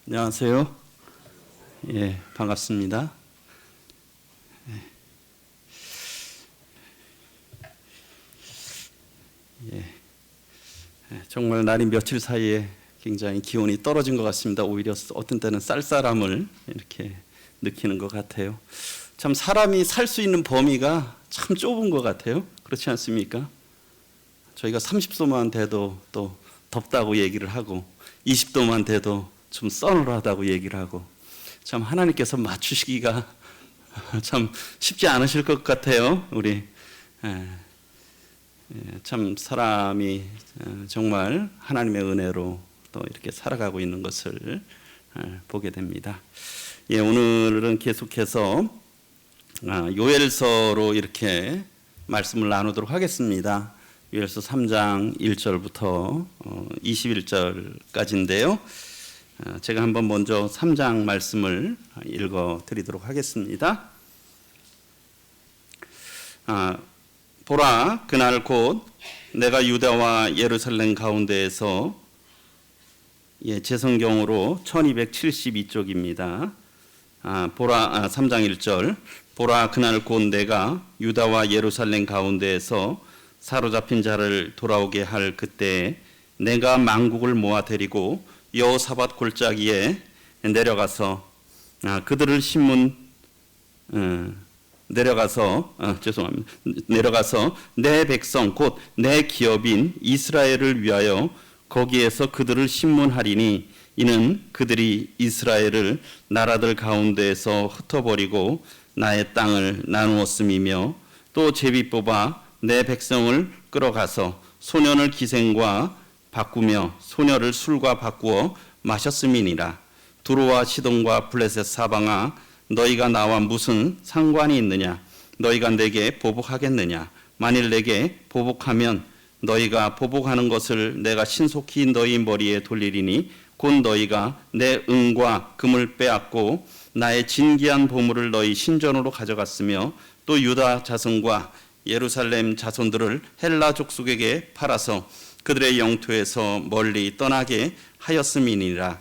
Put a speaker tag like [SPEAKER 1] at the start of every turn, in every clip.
[SPEAKER 1] 안녕하세요. 예, 반갑습니다. 예, 정말 날이 며칠 사이에 굉장히 기온이 떨어진 것 같습니다. 오히려 어떤 때는 쌀쌀함을 이렇게 느끼는 것 같아요. 참 사람이 살 수 있는 범위가 참 좁은 것 같아요. 그렇지 않습니까? 저희가 30도만 돼도 또 덥다고 얘기를 하고 20도만 돼도 좀 서늘하다고 얘기를 하고 참 하나님께서 맞추시기가 참 쉽지 않으실 것 같아요. 우리 참 사람이 정말 하나님의 은혜로 또 이렇게 살아가고 있는 것을 보게 됩니다. 예, 오늘은 계속해서 요엘서로 이렇게 말씀을 나누도록 하겠습니다. 요엘서 3장 1절부터 21절까지인데요. 제가 한번 먼저 3장 말씀을 읽어 드리도록 하겠습니다. 보라, 그날 곧 내가 유다와 예루살렘 가운데에서 제 성경으로 1272쪽입니다. 보라, 3장 1절. 보라, 그날 곧 내가 유다와 예루살렘 가운데에서 사로잡힌 자를 돌아오게 할 그때에 내가 만국을 모아 데리고 여호사밧 골짜기에 내려가서 그들을 내려가서 내 백성 곧 내 기업인 이스라엘을 위하여 거기에서 그들을 심문하리니 이는 그들이 이스라엘을 나라들 가운데에서 흩어버리고 나의 땅을 나누었음이며 또 제비 뽑아 내 백성을 끌어가서 소년을 기생과 바꾸며 소녀를 술과 바꾸어 마셨음이니라. 두로와 시돈과 블레셋 사방아, 너희가 나와 무슨 상관이 있느냐? 너희가 내게 보복하겠느냐? 만일 내게 보복하면 너희가 보복하는 것을 내가 신속히 너희 머리에 돌리리니 곧 너희가 내 은과 금을 빼앗고 나의 진귀한 보물을 너희 신전으로 가져갔으며 또 유다 자손과 예루살렘 자손들을 헬라 족속에게 팔아서 그들의 영토에서 멀리 떠나게 하였음이니라.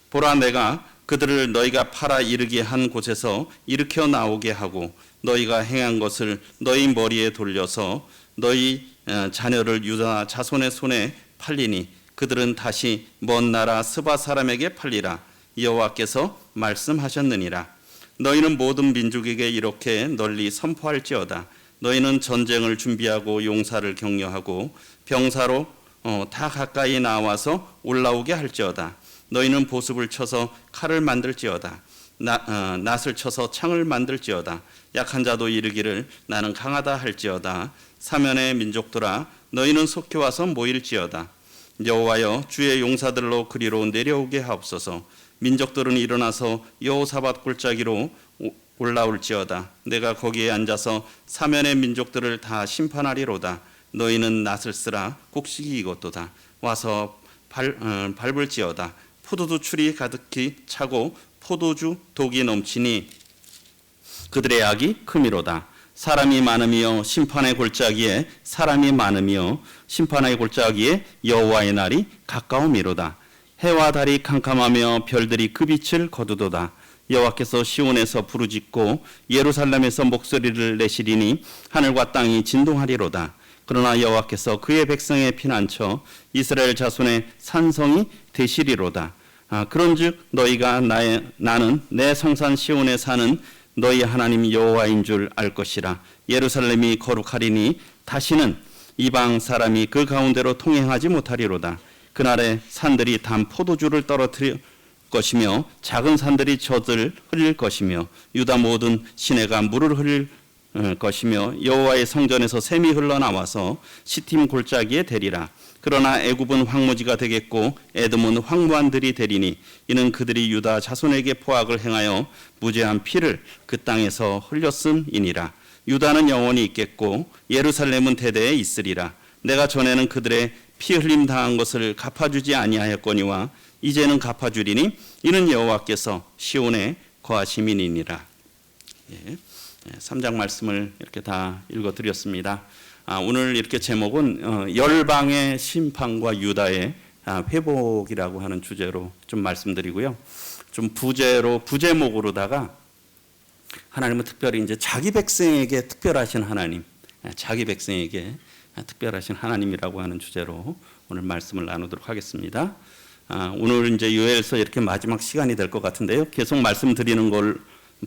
[SPEAKER 1] 보라, 내가 그들을 너희가 팔아 이르게 한 곳에서 일으켜 나오게 하고 너희가 행한 것을 너희 머리에 돌려서 너희 자녀를 유다 자손의 손에 팔리니 그들은 다시 먼 나라 스바 사람에게 팔리라. 여호와께서 말씀하셨느니라. 너희는 모든 민족에게 이렇게 널리 선포할지어다. 너희는 전쟁을 준비하고 용사를 격려하고 병사로 다 가까이 나와서 올라오게 할지어다. 너희는 보습을 쳐서 칼을 만들지어다. 낫을 쳐서 창을 만들지어다. 약한 자도 이르기를 나는 강하다 할지어다. 사면의 민족들아, 너희는 속히 와서 모일지어다. 여호와여, 주의 용사들로 그리로 내려오게 하옵소서. 민족들은 일어나서 여호사밧 골짜기로 올라올지어다. 내가 거기에 앉아서 사면의 민족들을 다 심판하리로다. 너희는 낫을 쓰라. 곡식이 익었도다. 와서 밟을지어다. 포도주 출이 가득히 차고 포도주 독이 넘치니 그들의 악이 크미로다. 사람이 많으며 심판의 골짜기에 사람이 많으며 심판의 골짜기에 여호와의 날이 가까움이로다. 해와 달이 캄캄하며 별들이 그 빛을 거두도다. 여호와께서 시온에서 부르짖고 예루살렘에서 목소리를 내시리니 하늘과 땅이 진동하리로다. 그러나 여호와께서 그의 백성의 피난처 이스라엘 자손의 산성이 되시리로다. 그런즉 너희가 나는 내 성산 시온에 사는 너희 하나님 여호와인 줄 알 것이라. 예루살렘이 거룩하리니 다시는 이방 사람이 그 가운데로 통행하지 못하리로다. 그날에 산들이 단 포도주를 떨어뜨릴 것이며 작은 산들이 젖을 흘릴 것이며 유다 모든 시내가 물을 흘릴 것이며 여호와의 성전에서 샘이 흘러나와서 시팀 골짜기에 대리라. 그러나 애굽은 황무지가 되겠고 에돔은 황무한 들이 되리니 이는 그들이 유다 자손에게 포악을 행하여 무죄한 피를 그 땅에서 흘렸음이니라. 유다는 영원히 있겠고 예루살렘은 대대에 있으리라. 내가 전에는 그들의 피 흘림 당한 것을 갚아주지 아니하였거니와 이제는 갚아주리니 이는 여호와께서 시온에 거하심이니라. 3장 말씀을 이렇게 다 읽어드렸습니다. 오늘 이렇게 제목은 열방의 심판과 유다의 회복이라고 하는 주제로 좀 말씀드리고요. 좀 부제목으로다가 하나님은 특별히 이제 자기 백성에게 특별하신 하나님, 자기 백성에게 특별하신 하나님이라고 하는 주제로 오늘 말씀을 나누도록 하겠습니다. 오늘 이제 요엘서 이렇게 마지막 시간이 될 것 같은데요. 계속 말씀드리는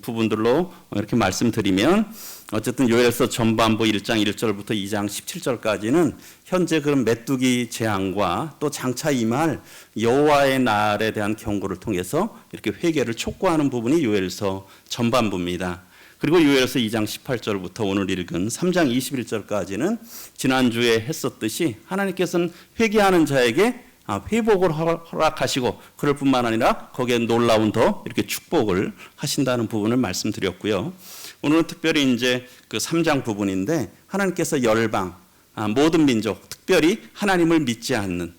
[SPEAKER 1] 부분들로 이렇게 말씀드리면 어쨌든 요엘서 전반부 1장 1절부터 2장 17절까지는 현재 그런 메뚜기 재앙과 또 장차 임할 여호와의 날에 대한 경고를 통해서 이렇게 회개를 촉구하는 부분이 요엘서 전반부입니다. 그리고 요엘서 2장 18절부터 오늘 읽은 3장 21절까지는 지난주에 했었듯이 하나님께서는 회개하는 자에게 회복을 허락하시고 그럴 뿐만 아니라 거기에 놀라운 더 이렇게 축복을 하신다는 부분을 말씀드렸고요. 오늘은 특별히 이제 그 3장 부분인데 하나님께서 열방, 모든 민족, 특별히 하나님을 믿지 않는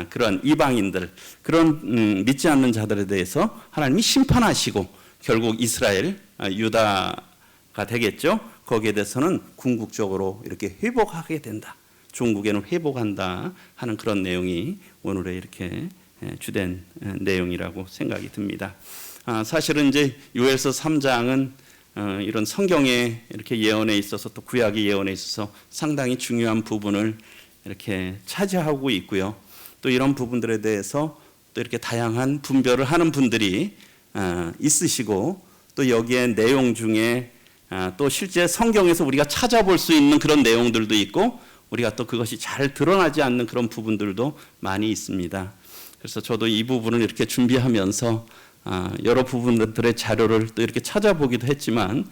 [SPEAKER 1] 그런 이방인들, 그런 믿지 않는 자들에 대해서 하나님이 심판하시고 결국 이스라엘, 유다가 되겠죠. 거기에 대해서는 궁극적으로 이렇게 회복하게 된다. 종국에는 회복한다 하는 그런 내용이 오늘의 이렇게 주된 내용이라고 생각이 듭니다. 사실은 이제 요엘서 3장은 이런 성경의 이렇게 예언에 있어서 또 구약의 예언에 있어서 상당히 중요한 부분을 이렇게 차지하고 있고요. 또 이런 부분들에 대해서 또 이렇게 다양한 분별을 하는 분들이 있으시고 또 여기에 내용 중에 또 실제 성경에서 우리가 찾아볼 수 있는 그런 내용들도 있고 우리가 또 그것이 잘 드러나지 않는 그런 부분들도 많이 있습니다. 그래서 저도 이 부분을 이렇게 준비하면서 여러 부분들의 자료를 또 이렇게 찾아보기도 했지만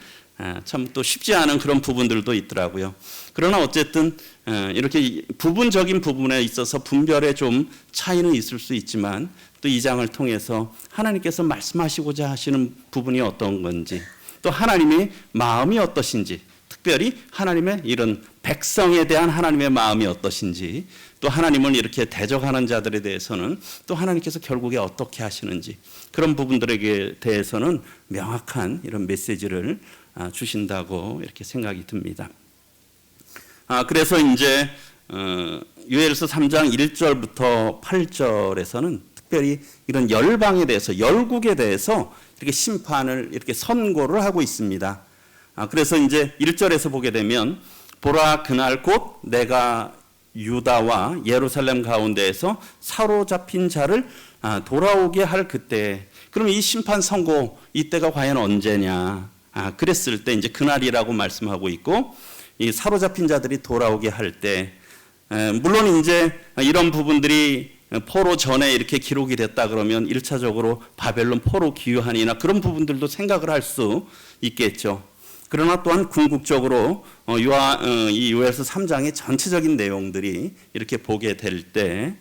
[SPEAKER 1] 참 또 쉽지 않은 그런 부분들도 있더라고요. 그러나 어쨌든 이렇게 부분적인 부분에 있어서 분별에 좀 차이는 있을 수 있지만 또 이 장을 통해서 하나님께서 말씀하시고자 하시는 부분이 어떤 건지 또 하나님의 마음이 어떠신지 특별히 하나님의 이런 백성에 대한 하나님의 마음이 어떠신지 또 하나님을 이렇게 대적하는 자들에 대해서는 또 하나님께서 결국에 어떻게 하시는지 그런 부분들에 대해서는 명확한 이런 메시지를 주신다고 이렇게 생각이 듭니다. 그래서 이제 요엘서 3장 1절부터 8절에서는 특별히 이런 열방에 대해서 열국에 대해서 이렇게 심판을 이렇게 선고를 하고 있습니다. 그래서 이제 1절에서 보게 되면 보라 그날 곧 내가 유다와 예루살렘 가운데에서 사로잡힌 자를 돌아오게 할 그때. 그럼 이 심판 선고 이때가 과연 언제냐? 그랬을 때 이제 그날이라고 말씀하고 있고 이 사로잡힌 자들이 돌아오게 할 때 물론 이제 이런 부분들이 포로 전에 이렇게 기록이 됐다 그러면 1차적으로 바벨론 포로 귀환이나 그런 부분들도 생각을 할 수 있겠죠. 그러나 또한 궁극적으로 이 요엘서 3장의 전체적인 내용들이 이렇게 보게 될 때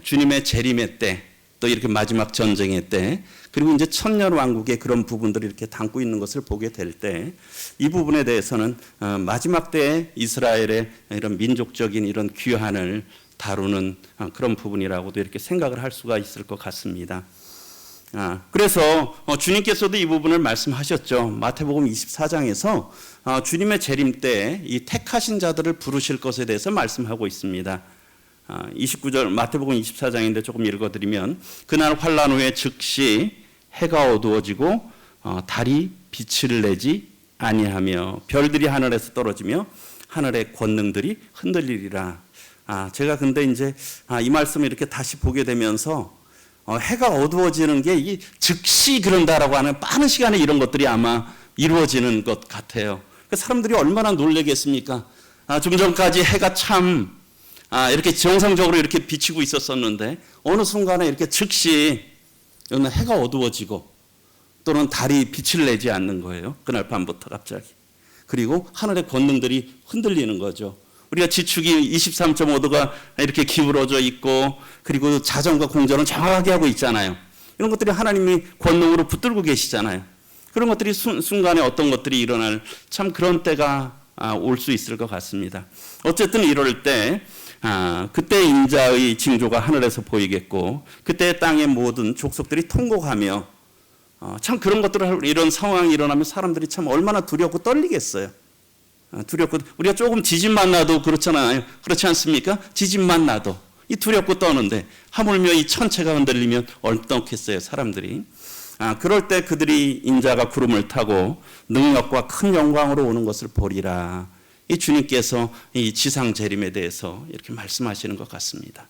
[SPEAKER 1] 주님의 재림의 때 또 이렇게 마지막 전쟁의 때 그리고 이제 천년 왕국의 그런 부분들을 이렇게 담고 있는 것을 보게 될 때 이 부분에 대해서는 마지막 때에 이스라엘의 이런 민족적인 이런 귀환을 다루는 그런 부분이라고도 이렇게 생각을 할 수가 있을 것 같습니다. 그래서 주님께서도 이 부분을 말씀하셨죠. 마태복음 24장에서 주님의 재림 때 이 택하신 자들을 부르실 것에 대해서 말씀하고 있습니다. 29절 마태복음 24장인데 조금 읽어드리면 그날 환란 후에 즉시 해가 어두워지고 달이 빛을 내지 아니하며 별들이 하늘에서 떨어지며 하늘의 권능들이 흔들리리라. 제가 근데 이제 이 말씀을 이렇게 다시 보게 되면서 해가 어두워지는 게 이게 즉시 그런다라고 하는 빠른 시간에 이런 것들이 아마 이루어지는 것 같아요. 사람들이 얼마나 놀라겠습니까? 좀 전까지 해가 참 이렇게 정상적으로 이렇게 비치고 있었었는데 어느 순간에 이렇게 즉시 해가 어두워지고 또는 달이 빛을 내지 않는 거예요. 그날 밤부터 갑자기. 그리고 하늘의 권능들이 흔들리는 거죠. 우리가 지축이 23.5도가 이렇게 기울어져 있고 그리고 자전과 공전은 정확하게 하고 있잖아요. 이런 것들이 하나님이 권능으로 붙들고 계시잖아요. 그런 것들이 순간에 어떤 것들이 일어날 참 그런 때가 올 수 있을 것 같습니다. 어쨌든 이럴 때 그때 인자의 징조가 하늘에서 보이겠고 그때 땅의 모든 족속들이 통곡하며 참 그런 것들을 이런 상황이 일어나면 사람들이 참 얼마나 두렵고 떨리겠어요. 두렵고 우리가 조금 지진만 나도 그렇잖아요. 그렇지 않습니까? 지진만 나도 이 두렵고 떠는데 하물며 이 천체가 흔들리면 얼떡했어요, 사람들이. 그럴 때 그들이 인자가 구름을 타고 능력과 큰 영광으로 오는 것을 보리라. 이 주님께서 이 지상 재림에 대해서 이렇게 말씀하시는 것 같습니다.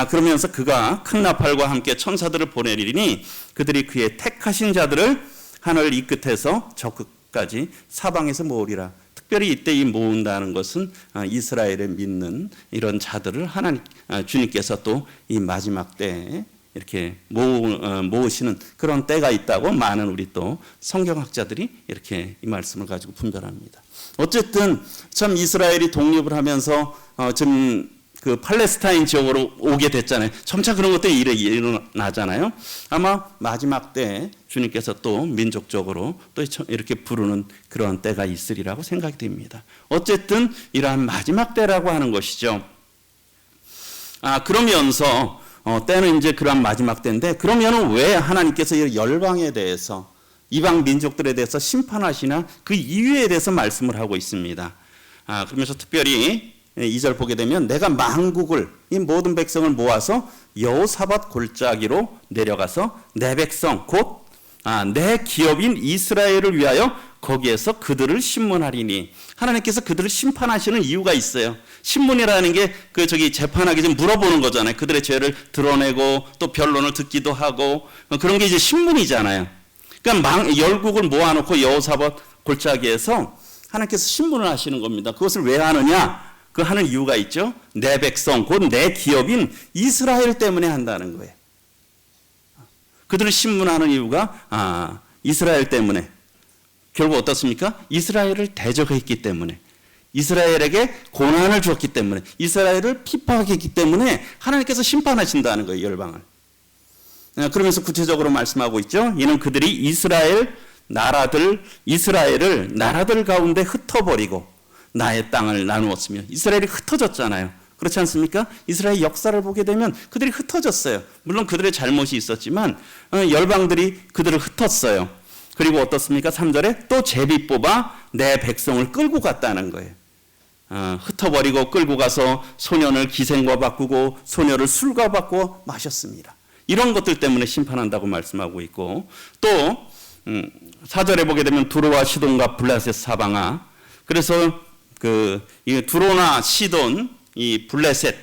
[SPEAKER 1] 그러면서 그가 큰 나팔과 함께 천사들을 보내리니 그들이 그의 택하신 자들을 하늘 이 끝에서 저 끝까지 사방에서 모으리라. 특별히 이때 이 모은다는 것은 이스라엘에 믿는 이런 자들을 주님께서 또 이 마지막 때에 이렇게 모으시는 그런 때가 있다고 많은 우리 또 성경학자들이 이렇게 이 말씀을 가지고 분별합니다. 어쨌든 참 이스라엘이 독립을 하면서 좀 그 팔레스타인 지역으로 오게 됐잖아요. 점차 그런 것들이 일어나잖아요. 아마 마지막 때 주님께서 또 민족적으로 또 이렇게 부르는 그런 때가 있으리라고 생각이 됩니다. 어쨌든 이러한 마지막 때라고 하는 것이죠. 그러면서 때는 이제 그러한 마지막 때인데 그러면은 왜 하나님께서 열방에 대해서 이방 민족들에 대해서 심판하시나 그 이유에 대해서 말씀을 하고 있습니다. 그러면서 특별히 2절 보게 되면 내가 만국을 이 모든 백성을 모아서 여호사밧 골짜기로 내려가서 내 백성 곧 내 기업인 이스라엘을 위하여 거기에서 그들을 심문하리니 하나님께서 그들을 심판하시는 이유가 있어요. 신문이라는 게 재판하기 전 물어보는 거잖아요. 그들의 죄를 드러내고 또 변론을 듣기도 하고 그런 게 이제 신문이잖아요. 그러니까 열국을 모아놓고 여호사밧 골짜기에서 하나님께서 신문을 하시는 겁니다. 그것을 왜 하느냐? 그 하는 이유가 있죠. 내 백성 곧 내 기업인 이스라엘 때문에 한다는 거예요. 그들을 신문하는 이유가 이스라엘 때문에. 결국 어떻습니까? 이스라엘을 대적했기 때문에, 이스라엘에게 고난을 주었기 때문에, 이스라엘을 핍박했기 때문에 하나님께서 심판하신다는 거예요, 열방을. 그러면서 구체적으로 말씀하고 있죠. 이는 그들이 이스라엘을 나라들 가운데 흩어버리고 나의 땅을 나누었으며, 이스라엘이 흩어졌잖아요. 그렇지 않습니까? 이스라엘 역사를 보게 되면 그들이 흩어졌어요. 물론 그들의 잘못이 있었지만 열방들이 그들을 흩었어요. 그리고 어떻습니까? 3절에 또 제비 뽑아 내 백성을 끌고 갔다는 거예요. 흩어버리고 끌고 가서 소년을 기생과 바꾸고 소녀를 술과 바꾸어 마셨습니다. 이런 것들 때문에 심판한다고 말씀하고 있고, 또 4절에 보게 되면 두로와 시돈과 블레셋 사방아, 그래서 이 두로나 시돈, 이 블레셋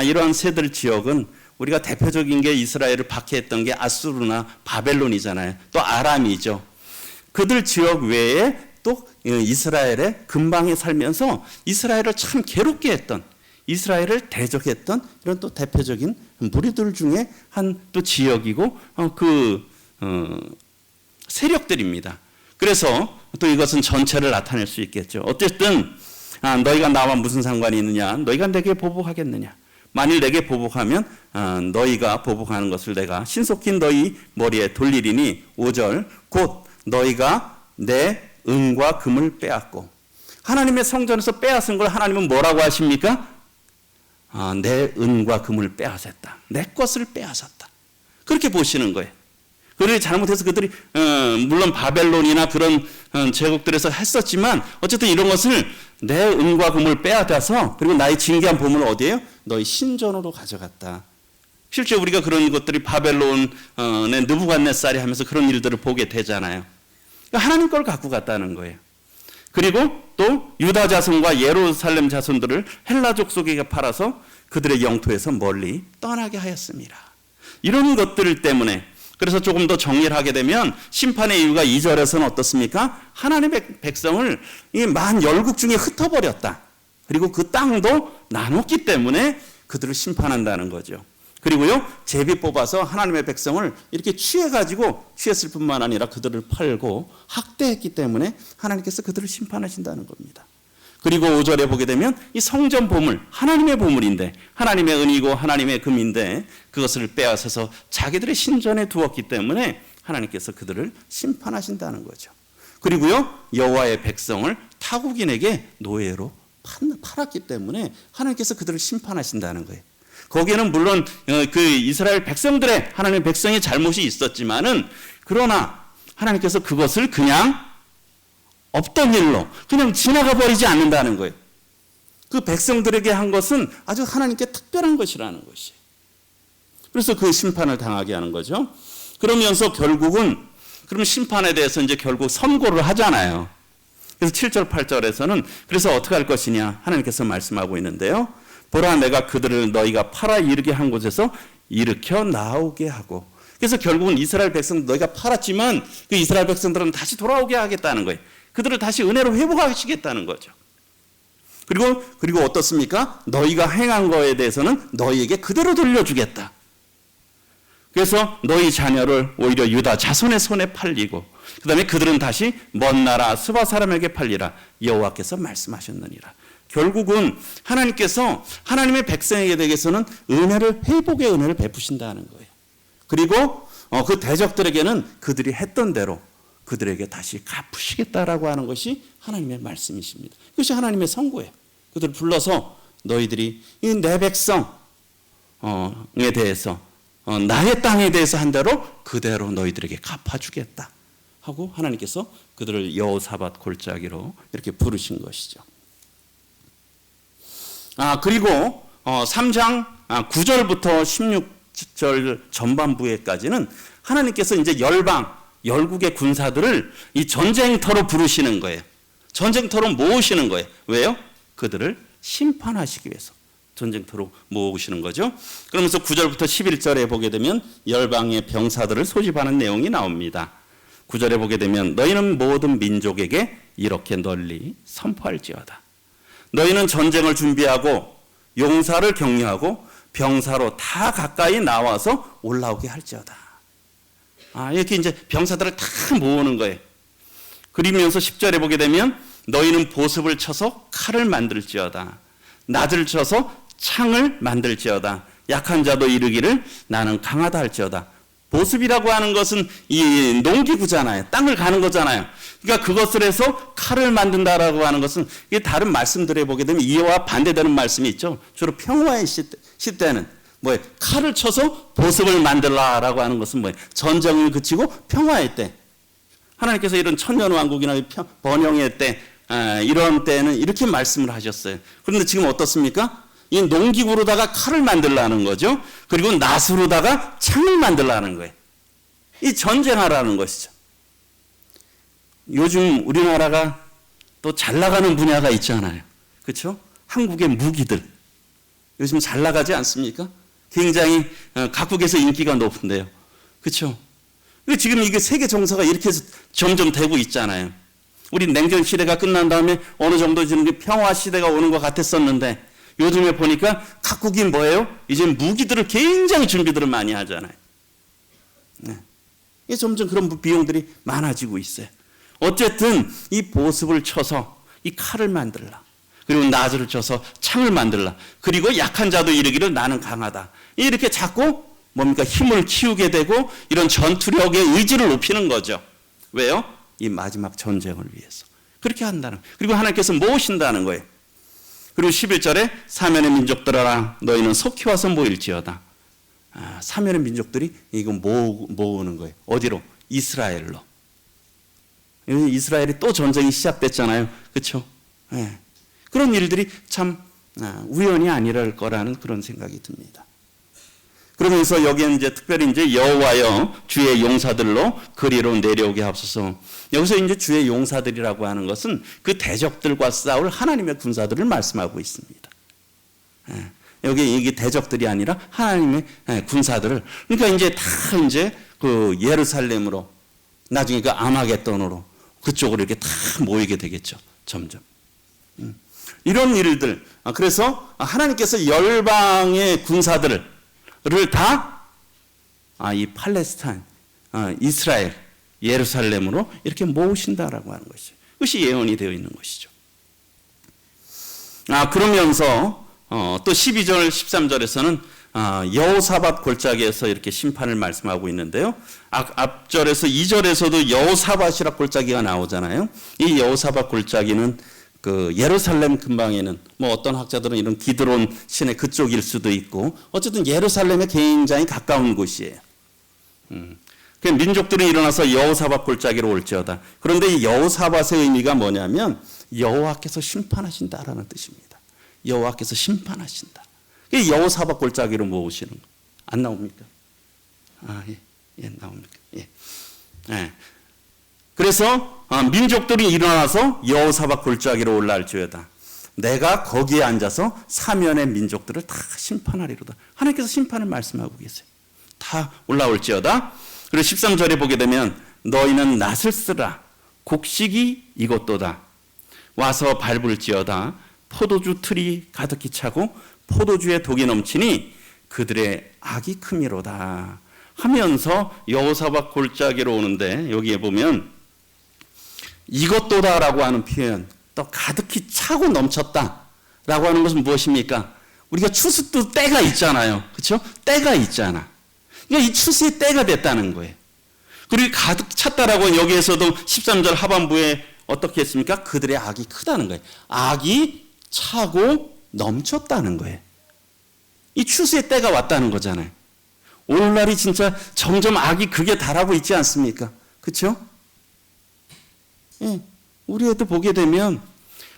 [SPEAKER 1] 이러한 세들 지역은 우리가 대표적인 게 이스라엘을 박해했던 게 아수르나 바벨론이잖아요. 또 아람이죠. 그들 지역 외에 또 이스라엘의 근방에 살면서 이스라엘을 참 괴롭게 했던, 이스라엘을 대적했던 이런 또 대표적인 무리들 중에 한 또 지역이고 세력들입니다. 그래서 또 이것은 전체를 나타낼 수 있겠죠. 어쨌든 너희가 나와 무슨 상관이 있느냐? 너희가 내게 보복하겠느냐? 만일 내게 보복하면 너희가 보복하는 것을 내가 신속히 너희 머리에 돌리리니 5절 곧 너희가 내 은과 금을 빼앗고, 하나님의 성전에서 빼앗은 걸 하나님은 뭐라고 하십니까? 내 은과 금을 빼앗았다. 내 것을 빼앗았다. 그렇게 보시는 거예요. 그들이 잘못해서 그들이 물론 바벨론이나 그런 제국들에서 했었지만 어쨌든 이런 것을 내 은과 금을 빼앗아서 그리고 나의 진귀한 보물을 어디에요? 너희 신전으로 가져갔다. 실제 우리가 그런 것들이 바벨론의 느부갓네살이 하면서 그런 일들을 보게 되잖아요. 그러니까 하나님 걸 갖고 갔다는 거예요. 그리고 또 유다 자손과 예루살렘 자손들을 헬라 족속에게 팔아서 그들의 영토에서 멀리 떠나게 하였습니다. 이런 것들 때문에, 그래서 조금 더 정리를 하게 되면 심판의 이유가 2절에서는 어떻습니까? 하나님의 백성을 이 만 열국 중에 흩어버렸다. 그리고 그 땅도 나눴기 때문에 그들을 심판한다는 거죠. 그리고요, 제비 뽑아서 하나님의 백성을 이렇게 취했을 뿐만 아니라 그들을 팔고 학대했기 때문에 하나님께서 그들을 심판하신다는 겁니다. 그리고 5절에 보게 되면 이 성전 보물, 하나님의 보물인데, 하나님의 은이고 하나님의 금인데 그것을 빼앗아서 자기들의 신전에 두었기 때문에 하나님께서 그들을 심판하신다는 거죠. 그리고요, 여호와의 백성을 타국인에게 노예로 팔았기 때문에 하나님께서 그들을 심판하신다는 거예요. 거기에는 물론 그 이스라엘 백성들의, 하나님의 백성의 잘못이 있었지만은, 그러나 하나님께서 그것을 그냥 없던 일로 그냥 지나가 버리지 않는다는 거예요. 그 백성들에게 한 것은 아주 하나님께 특별한 것이라는 것이에요. 그래서 그 심판을 당하게 하는 거죠. 그러면서 결국은 그럼 심판에 대해서 이제 결국 선고를 하잖아요. 그래서 7절 8절에서는 그래서 어떻게 할 것이냐 하나님께서 말씀하고 있는데요. 보라 내가 그들을 너희가 팔아 이르게 한 곳에서 일으켜 나오게 하고, 그래서 결국은 이스라엘 백성 너희가 팔았지만 그 이스라엘 백성들은 다시 돌아오게 하겠다는 거예요. 그들을 다시 은혜로 회복하시겠다는 거죠. 그리고 어떻습니까? 너희가 행한 거에 대해서는 너희에게 그대로 돌려주겠다. 그래서 너희 자녀를 오히려 유다 자손의 손에 팔리고 그 다음에 그들은 다시 먼 나라 스바 사람에게 팔리라 여호와께서 말씀하셨느니라. 결국은 하나님께서 하나님의 백성에게 대해서는 회복의 은혜를 베푸신다는 거예요. 그리고 그 대적들에게는 그들이 했던 대로 그들에게 다시 갚으시겠다라고 하는 것이 하나님의 말씀이십니다. 그것이 하나님의 선고예요. 그들을 불러서 너희들이 내 백성에 대해서 나의 땅에 대해서 한 대로 그대로 너희들에게 갚아주겠다 하고 하나님께서 그들을 여호사밧 골짜기로 이렇게 부르신 것이죠. 그리고 3장 9절부터 16절 전반부에까지는 하나님께서 이제 열국의 군사들을 이 전쟁터로 부르시는 거예요. 전쟁터로 모으시는 거예요. 왜요? 그들을 심판하시기 위해서 전쟁터로 모으시는 거죠. 그러면서 9절부터 11절에 보게 되면 열방의 병사들을 소집하는 내용이 나옵니다. 9절에 보게 되면 너희는 모든 민족에게 이렇게 널리 선포할지어다. 너희는 전쟁을 준비하고 용사를 격려하고 병사로 다 가까이 나와서 올라오게 할지어다. 이렇게 이제 병사들을 다 모으는 거예요. 그러면서 10절에 보게 되면 너희는 보습을 쳐서 칼을 만들지어다. 낫을 쳐서 창을 만들지어다. 약한 자도 이르기를 나는 강하다 할지어다. 보습이라고 하는 것은 이 농기구잖아요. 땅을 가는 거잖아요. 그러니까 그것을 해서 칼을 만든다라고 하는 것은 이게 다른 말씀들에 보게 되면 이와 반대되는 말씀이 있죠. 주로 평화의 시대는 뭐예요? 칼을 쳐서 보습을 만들라라고 하는 것은 뭐예요? 전쟁을 그치고 평화의 때. 하나님께서 이런 천년왕국이나 번영의 때 이런 때는 이렇게 말씀을 하셨어요. 그런데 지금 어떻습니까? 이 농기구로다가 칼을 만들라는 거죠. 그리고 낫으로다가 창을 만들라는 거예요. 이 전쟁하라는 것이죠. 요즘 우리나라가 또 잘 나가는 분야가 있잖아요. 그렇죠? 한국의 무기들 요즘 잘 나가지 않습니까? 굉장히 각국에서 인기가 높은데요. 그렇죠? 지금 이게 세계 정서가 이렇게 점점 되고 있잖아요. 우리 냉전 시대가 끝난 다음에 어느 정도 지금 평화 시대가 오는 것 같았었는데 요즘에 보니까 각국이 뭐예요? 이제 무기들을 굉장히 준비들을 많이 하잖아요. 네. 점점 그런 비용들이 많아지고 있어요. 어쨌든 이 보습을 쳐서 이 칼을 만들라. 그리고 낫을 쳐서 창을 만들라. 그리고 약한 자도 이르기를 나는 강하다. 이렇게 자꾸 뭡니까? 힘을 키우게 되고 이런 전투력의 의지를 높이는 거죠. 왜요? 이 마지막 전쟁을 위해서. 그렇게 한다는 거예요. 그리고 하나님께서 모으신다는 거예요. 그리고 11절에 사면의 민족들아 너희는 속히 와서 모일지어다. 사면의 민족들이 이거 모으는 거예요. 어디로? 이스라엘로. 이스라엘이 또 전쟁이 시작됐잖아요. 그렇죠? 네. 그런 일들이 참 우연이 아니랄 거라는 그런 생각이 듭니다. 그러면서 여기에는 이제 특별히 이제 여호와여 주의 용사들로 그리로 내려오게 하옵소서. 여기서 이제 주의 용사들이라고 하는 것은 그 대적들과 싸울 하나님의 군사들을 말씀하고 있습니다. 여기 이게 대적들이 아니라 하나님의 군사들을, 그러니까 이제 다 이제 그 예루살렘으로 나중에 그 아마겟돈으로 그쪽으로 이렇게 다 모이게 되겠죠. 점점. 이런 일들. 그래서 하나님께서 열방의 군사들을 다 이 팔레스타인, 이스라엘, 예루살렘으로 이렇게 모으신다라고 하는 것이죠. 그것이 예언이 되어 있는 것이죠. 그러면서 또 12절, 13절에서는 여호사밧 골짜기에서 이렇게 심판을 말씀하고 있는데요. 앞절에서 2절에서도 여호사밧이라 골짜기가 나오잖아요. 이 여호사밧 골짜기는 그 예루살렘 근방에는 뭐 어떤 학자들은 이런 기드론 시내 그쪽일 수도 있고 어쨌든 예루살렘에 굉장히 가까운 곳이에요. 그 민족들이 일어나서 여호사밧 골짜기로 올지어다. 그런데 이 여호사밧의 의미가 뭐냐면 여호와께서 심판하신다라는 뜻입니다. 여호와께서 심판하신다. 이게 여호사밧 골짜기로 모으시는 거. 안 나옵니까? 예, 나옵니까? 예. 예. 그래서 민족들이 일어나서 여호사밧 골짜기로 올라갈지어다. 내가 거기에 앉아서 사면의 민족들을 다 심판하리로다. 하나님께서 심판을 말씀하고 계세요. 다 올라올지어다. 그리고 13절에 보게 되면 너희는 낫을 쓰라. 곡식이 이곳도다. 와서 밟을지어다. 포도주 틀이 가득히 차고 포도주에 독이 넘치니 그들의 악이 크미로다. 하면서 여호사밧 골짜기로 오는데 여기에 보면 이것도다라고 하는 표현, 또 가득히 차고 넘쳤다라고 하는 것은 무엇입니까? 우리가 추수도 때가 있잖아요. 그렇죠? 때가 있잖아. 그러니까 이 추수의 때가 됐다는 거예요. 그리고 가득 찼다라고 여기에서도 13절 하반부에 어떻게 했습니까? 그들의 악이 크다는 거예요. 악이 차고 넘쳤다는 거예요. 이 추수의 때가 왔다는 거잖아요. 오늘날이 진짜 점점 악이 극에 달하고 있지 않습니까? 그렇죠? 예, 우리에도 보게 되면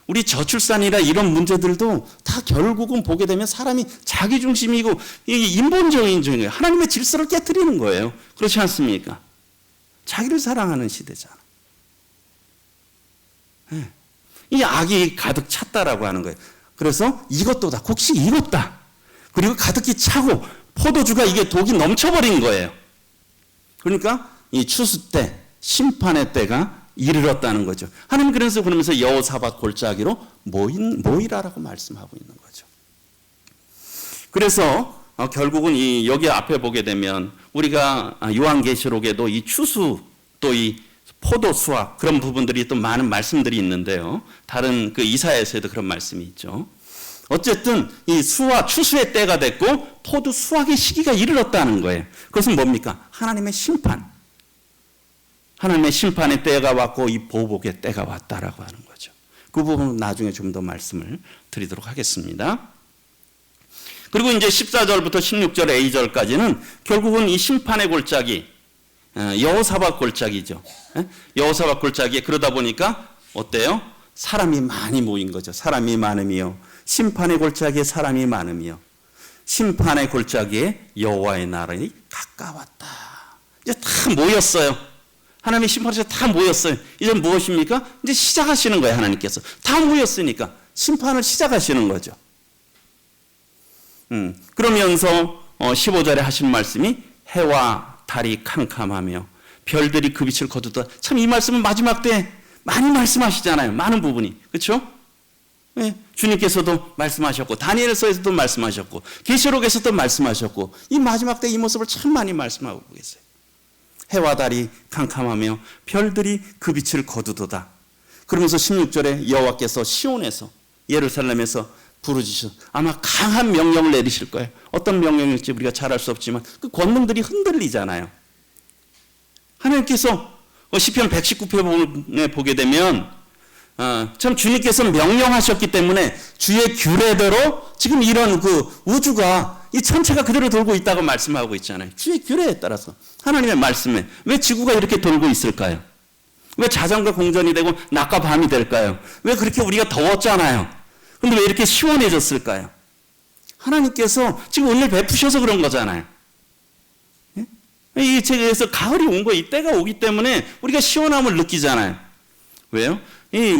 [SPEAKER 1] 우리 저출산이나 이런 문제들도 다 결국은 보게 되면 사람이 자기중심이고 인본적인 거예요. 하나님의 질서를 깨트리는 거예요. 그렇지 않습니까? 자기를 사랑하는 시대잖아. 예. 이 악이 가득 찼다라고 하는 거예요. 그래서 이것도다. 곡식이 익었다. 그리고 가득히 차고 포도주가 이게 독이 넘쳐버린 거예요. 그러니까 이 추수 때, 심판의 때가 이르렀다는 거죠. 하나님 그러면서 여호사밧 골짜기로 모이라라고 말씀하고 있는 거죠. 그래서 결국은 여기 앞에 보게 되면 우리가 요한계시록에도 이 추수 또 이 포도 수확 그런 부분들이 또 많은 말씀들이 있는데요. 다른 그 이사야에서도 그런 말씀이 있죠. 어쨌든 이 추수의 때가 됐고 포도 수확의 시기가 이르렀다는 거예요. 그것은 뭡니까? 하나님의 심판. 하나님의 심판의 때가 왔고 이 보복의 때가 왔다라고 하는 거죠. 그 부분은 나중에 좀 더 말씀을 드리도록 하겠습니다. 그리고 이제 14절부터 16절 A절까지는 결국은 이 심판의 골짜기, 여호사밧 골짜기죠. 여호사밧 골짜기에 그러다 보니까 어때요? 사람이 많이 모인 거죠. 사람이 많음이요. 심판의 골짜기에 사람이 많음이요. 심판의 골짜기에 여호와의 나라에 가까웠다. 이제 다 모였어요. 하나님의 심판에서 다 모였어요. 이제 무엇입니까? 이제 시작하시는 거예요. 하나님께서. 다 모였으니까 심판을 시작하시는 거죠. 그러면서 15절에 하신 말씀이 해와 달이 캄캄하며 별들이 그 빛을 거두다. 참 이 말씀은 마지막 때 많이 말씀하시잖아요. 많은 부분이. 그렇죠? 네, 주님께서도 말씀하셨고 다니엘서에서도 말씀하셨고 계시록에서도 말씀하셨고 이 마지막 때 이 모습을 참 많이 말씀하고 계세요. 해와 달이 캄캄하며 별들이 그 빛을 거두도다. 그러면서 16절에 여호와께서 시온에서 예루살렘에서 부르짖으셔 아마 강한 명령을 내리실 거예요. 어떤 명령일지 우리가 잘 알 수 없지만 그 권능들이 흔들리잖아요. 하나님께서 시편 119편에 보게 되면 참 주님께서 명령하셨기 때문에 주의 규례대로 지금 이런 그 우주가 이 천체가 그대로 돌고 있다고 말씀하고 있잖아요. 주의 규례에 따라서 하나님의 말씀에 왜 지구가 이렇게 돌고 있을까요? 왜 자전거 공전이 되고 낮과 밤이 될까요? 왜 그렇게 우리가 더웠잖아요. 근데 왜 이렇게 시원해졌을까요? 하나님께서 지금 은혜를 베푸셔서 그런 거잖아요. 이 책에서 가을이 온 거예요. 이 때가 오기 때문에 우리가 시원함을 느끼잖아요. 왜요? 이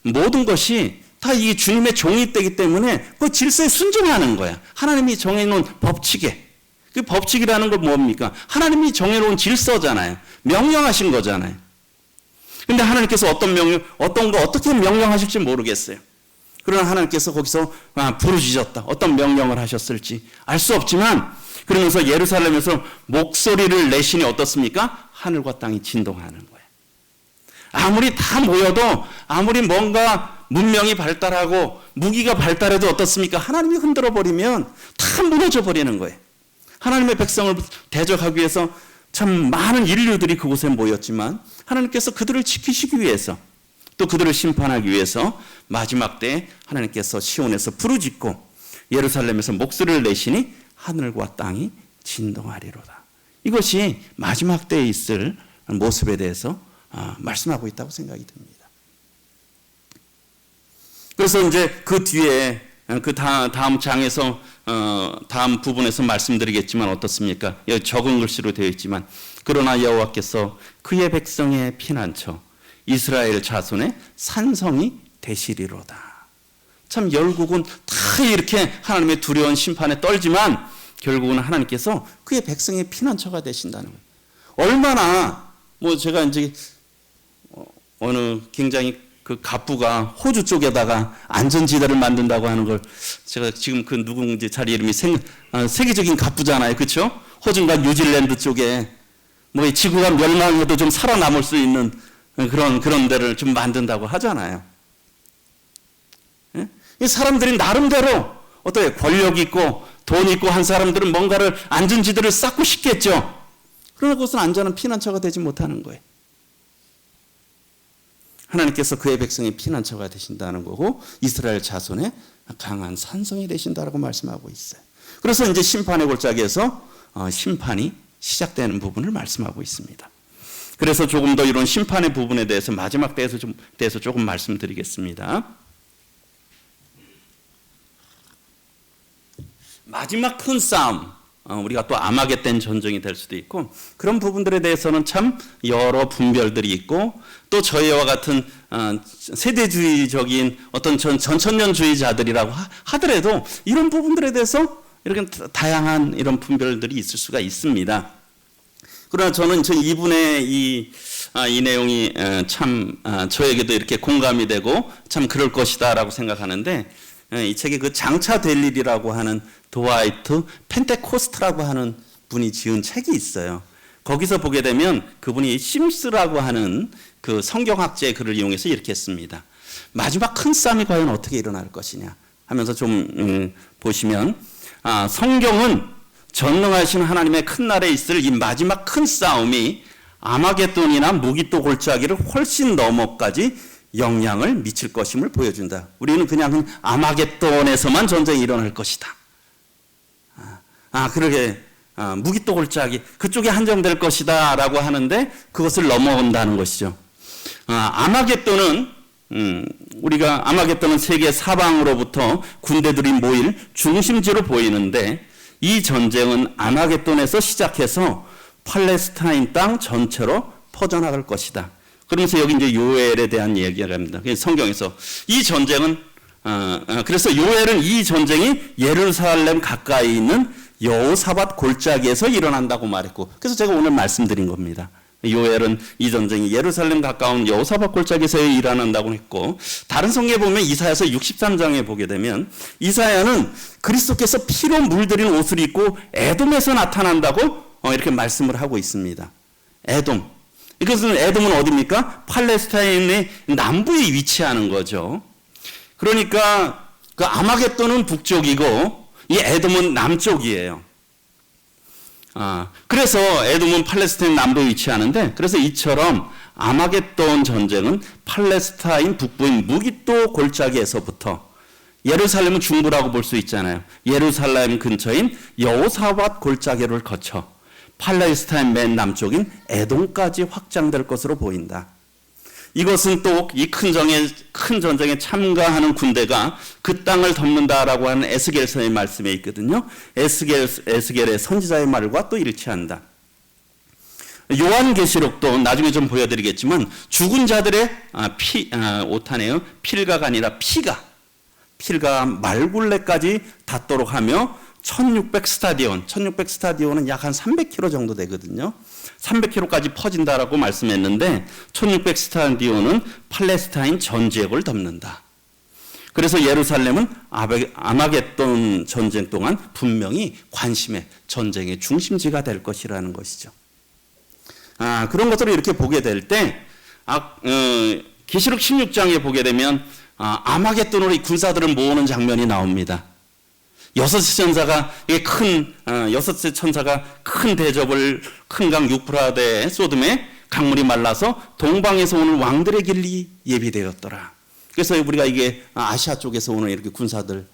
[SPEAKER 1] 모든 것이 다 이 주님의 종이 때이기 때문에 그 질서에 순종하는 거야. 하나님이 정해놓은 법칙에. 그 법칙이라는 건 뭡니까? 하나님이 정해놓은 질서잖아요. 명령하신 거잖아요. 근데 하나님께서 어떤 거 어떻게 명령하실지 모르겠어요. 그러나 하나님께서 거기서 부르짖었다. 어떤 명령을 하셨을지 알 수 없지만 그러면서 예루살렘에서 목소리를 내시니 어떻습니까? 하늘과 땅이 진동하는 거예요. 아무리 다 모여도 아무리 뭔가 문명이 발달하고 무기가 발달해도 어떻습니까? 하나님이 흔들어 버리면 다 무너져 버리는 거예요. 하나님의 백성을 대적하기 위해서 참 많은 인류들이 그곳에 모였지만 하나님께서 그들을 지키시기 위해서 또 그들을 심판하기 위해서 마지막 때 하나님께서 시온에서 부르짖고 예루살렘에서 목소리를 내시니 하늘과 땅이 진동하리로다. 이것이 마지막 때에 있을 모습에 대해서 말씀하고 있다고 생각이 듭니다. 그래서 이제 그 뒤에 다음 장에서 다음 부분에서 말씀드리겠지만 어떻습니까? 여기 적은 글씨로 되어 있지만 그러나 여호와께서 그의 백성의 피난처 이스라엘 자손의 산성이 되시리로다. 참 결국은 다 이렇게 하나님의 두려운 심판에 떨지만 결국은 하나님께서 그의 백성의 피난처가 되신다는 거예요. 얼마나 제가 이제 어느 굉장히 그 갑부가 호주 쪽에다가 안전지대를 만든다고 하는 걸 제가 지금 그 누군지 자리 이름이 세계적인 갑부잖아요. 그렇죠? 호주인가 뉴질랜드 쪽에 지구가 멸망해도 좀 살아남을 수 있는 그런 데를 좀 만든다고 하잖아요. 예? 이 사람들이 나름대로 어떻게 권력 있고 돈 있고 한 사람들은 뭔가를 안전지대를 쌓고 싶겠죠. 그러나 그것은 안전한 피난처가 되지 못하는 거예요. 하나님께서 그의 백성의 피난처가 되신다는 거고 이스라엘 자손의 강한 산성이 되신다라고 말씀하고 있어요. 그래서 이제 심판의 골짜기에서 심판이 시작되는 부분을 말씀하고 있습니다. 그래서 조금 더 이런 심판의 부분에 대해서 마지막 대해서 조금 말씀드리겠습니다. 마지막 큰 싸움, 우리가 또 아마겟돈 전쟁이 될 수도 있고 그런 부분들에 대해서는 참 여러 분별들이 있고 또 저희와 같은 세대주의적인 어떤 전천년주의자들이라고 하더라도 이런 부분들에 대해서 이렇게 다양한 이런 분별들이 있을 수가 있습니다. 그러나 저는 이분의 이 내용이 참 저에게도 이렇게 공감이 되고 참 그럴 것이다라고 생각하는데 이 책에 그 장차될 일이라고 하는 드와이트 펜테코스트라고 하는 분이 지은 책이 있어요. 거기서 보게 되면 그분이 심스라고 하는 그 성경학자의 글을 이용해서 이렇게 했습니다. 마지막 큰 싸움이 과연 어떻게 일어날 것이냐 하면서 좀 보시면 성경은 전능하신 하나님의 큰 날에 있을 이 마지막 큰 싸움이 아마겟돈이나 무기또 골짜기를 훨씬 넘어까지 영향을 미칠 것임을 보여준다. 우리는 그냥 아마겟돈에서만 전쟁이 일어날 것이다. 그러게 무기또 골짜기 그쪽에 한정될 것이다 라고 하는데 그것을 넘어온다는 것이죠. 아마겟돈은 우리가 아마겟돈은 세계 사방으로부터 군대들이 모일 중심지로 보이는데 이 전쟁은 아마겟돈에서 시작해서 팔레스타인 땅 전체로 퍼져나갈 것이다. 그러면서 여기 이제 요엘에 대한 얘기를 합니다. 성경에서 이 전쟁은 그래서 요엘은 이 전쟁이 예루살렘 가까이 있는 여호사밧 골짜기에서 일어난다고 말했고 그래서 제가 오늘 말씀드린 겁니다. 요엘은 이 전쟁이 예루살렘 가까운 여호사밧 골짜기에서 일어난다고 했고 다른 성경에 보면 이사야서 63장에 보게 되면 이사야는 그리스도께서 피로 물들인 옷을 입고 에돔에서 나타난다고 이렇게 말씀을 하고 있습니다. 에돔. 이것은 에돔은 어디입니까? 팔레스타인의 남부에 위치하는 거죠. 그러니까 그 아마겟돈은 북쪽이고 이 에돔은 남쪽이에요. 그래서 에돔은 팔레스타인 남부에 위치하는데 그래서 이처럼 아마겟돈 전쟁은 팔레스타인 북부인 무기또 골짜기에서부터 예루살렘은 중부라고 볼 수 있잖아요. 예루살렘 근처인 여호사밧 골짜기를 거쳐 팔레스타인 맨 남쪽인 에돔까지 확장될 것으로 보인다. 이것은 또 이 큰 전쟁에 참가하는 군대가 그 땅을 덮는다라고 하는 에스겔서의 말씀에 있거든요. 에스겔의 선지자의 말과 또 일치한다. 요한계시록도 나중에 좀 보여드리겠지만 죽은 자들의 오타네요. 필가가 아니라 필가 말굴레까지 닿도록 하며 1600 스타디온은 약 한 300km 정도 되거든요. 300km까지 퍼진다라고 말씀했는데 1600 스타디온은 팔레스타인 전 지역을 덮는다. 그래서 예루살렘은 아마겟돈 전쟁 동안 분명히 관심의 전쟁의 중심지가 될 것이라는 것이죠. 그런 것들을 이렇게 보게 될 때 계시록 16장에 보게 되면 아마겟돈으로 이 군사들을 모으는 장면이 나옵니다. 여섯째 천사가 큰 대접을 큰 강 유프라데 소돔에 강물이 말라서 동방에서 오는 왕들의 길이 예비되었더라. 그래서 우리가 이게 아시아 쪽에서 오는 이렇게 군사들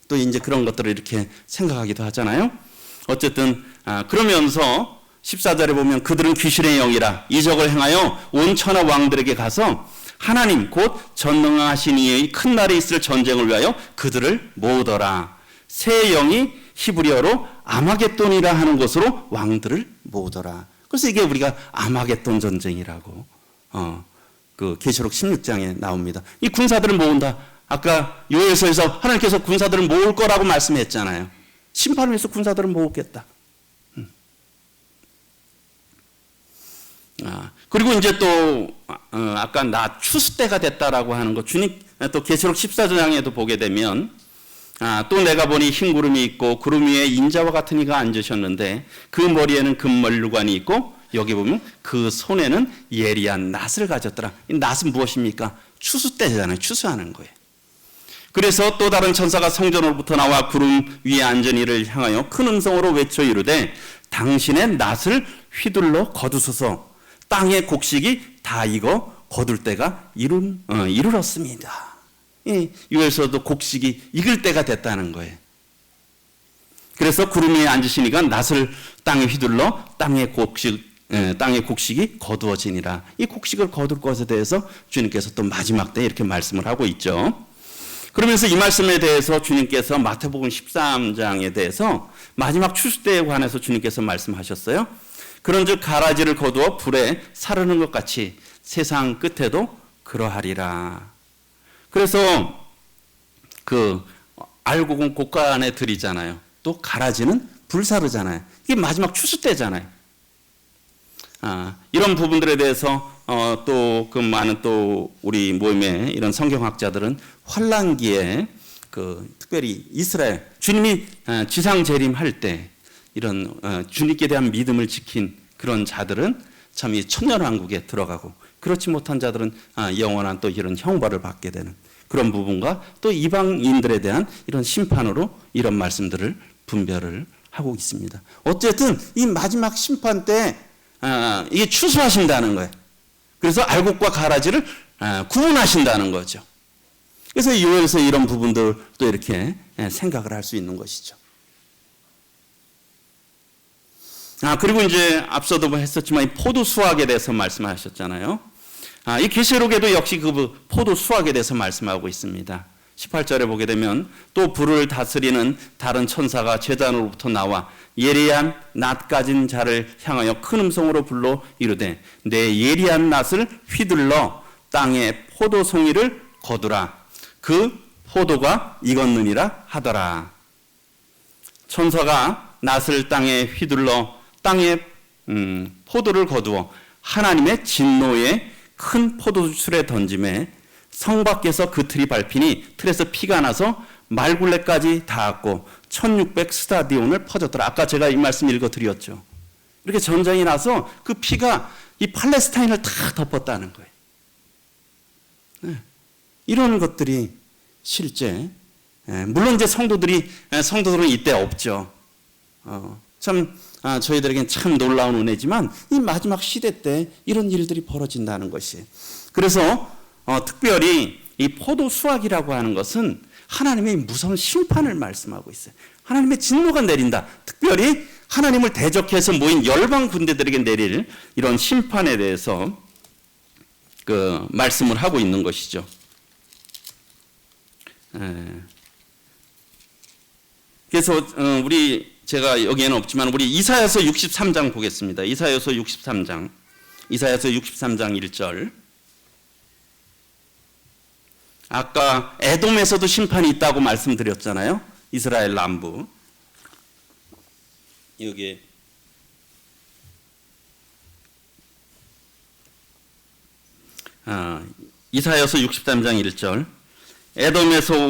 [SPEAKER 1] 또 이제 그런 것들을 이렇게 생각하기도 하잖아요. 어쨌든 그러면서 14절에 보면 그들은 귀신의 영이라 이적을 행하여 온 천하 왕들에게 가서 하나님 곧 전능하신 이의 큰 날이 있을 전쟁을 위하여 그들을 모으더라. 새 영이 히브리어로 아마겟돈이라 하는 곳으로 왕들을 모으더라. 그래서 이게 우리가 아마겟돈 전쟁이라고 그 계시록 16장에 나옵니다. 이 군사들을 모은다. 아까 요엘서에서 하나님께서 군사들을 모을 거라고 말씀했잖아요. 심판을 위해서 군사들을 모으겠다. 그리고 이제 또 아까 나 추수 때가 됐다라고 하는 거 주님 또 계시록 14장에도 보게 되면 또 내가 보니 흰 구름이 있고 구름 위에 인자와 같은 이가 앉으셨는데 그 머리에는 금면류관이 있고 여기 보면 그 손에는 예리한 낫을 가졌더라. 이 낫은 무엇입니까? 추수 때잖아요. 추수하는 거예요. 그래서 또 다른 천사가 성전으로부터 나와 구름 위에 앉은 이를 향하여 큰 음성으로 외쳐 이르되 당신의 낫을 휘둘러 거두소서. 땅의 곡식이 다 익어 거둘 때가 이르렀습니다. 요엘서도 곡식이 익을 때가 됐다는 거예요. 그래서 구름 위에 앉으시니까 낫을 땅에 휘둘러 땅의 곡식이 거두어지니라. 이 곡식을 거둘 것에 대해서 주님께서 또 마지막 때 이렇게 말씀을 하고 있죠. 그러면서 이 말씀에 대해서 주님께서 마태복음 13장에 대해서 마지막 추수 때에 관해서 주님께서 말씀하셨어요. 그런즉 가라지를 거두어 불에 사르는 것 같이 세상 끝에도 그러하리라. 그래서 그 알곡은 곡간에 들이잖아요. 또 가라지는 불사르잖아요. 이게 마지막 추수 때잖아요. 이런 부분들에 대해서 또 그 많은 또 우리 모임의 이런 성경학자들은 환란기에 그 특별히 이스라엘 주님이 지상 재림할 때 이런 주님께 대한 믿음을 지킨 그런 자들은 참 이 천년왕국에 들어가고 그렇지 못한 자들은 영원한 또 이런 형벌을 받게 되는 그런 부분과 또 이방인들에 대한 이런 심판으로 이런 말씀들을 분별을 하고 있습니다. 어쨌든 이 마지막 심판 때 이게 추수하신다는 거예요. 그래서 알곡과 가라지를 구분하신다는 거죠. 그래서 요엘서 이런 부분들도 이렇게 생각을 할 수 있는 것이죠. 그리고 이제 앞서도 했었지만 이 포도 수확에 대해서 말씀하셨잖아요. 이 계시록에도 역시 그 포도 수확에 대해서 말씀하고 있습니다. 18절에 보게 되면 또 불을 다스리는 다른 천사가 제단으로부터 나와 예리한 낫 가진 자를 향하여 큰 음성으로 불러 이르되 내 예리한 낫을 휘둘러 땅에 포도송이를 거두라. 그 포도가 익었느니라 하더라. 천사가 낫을 땅에 휘둘러 땅에 포도를 거두어 하나님의 진노의 큰 포도술에 던짐에 성 밖에서 그 틀이 밟히니 틀에서 피가 나서 말굴레까지 닿았고 1600 스타디온을 퍼졌더라. 아까 제가 이 말씀 읽어드렸죠. 이렇게 전쟁이 나서 그 피가 이 팔레스타인을 다 덮었다는 거예요. 이런 것들이 실제 물론 이제 성도들은 이때 없죠. 참 저희들에겐 참 놀라운 은혜지만 이 마지막 시대 때 이런 일들이 벌어진다는 것이. 그래서 특별히 이 포도 수확이라고 하는 것은 하나님의 무서운 심판을 말씀하고 있어요. 하나님의 진노가 내린다. 특별히 하나님을 대적해서 모인 열방 군대들에게 내릴 이런 심판에 대해서 그 말씀을 하고 있는 것이죠. 그래서 제가 여기에는 없지만 우리 이사야서 63장 보겠습니다. 이사야서 63장 1절. 아까 에돔에서도 심판이 있다고 말씀드렸잖아요. 이스라엘 남부. 여기 이사야서 63장 1절. 에돔에서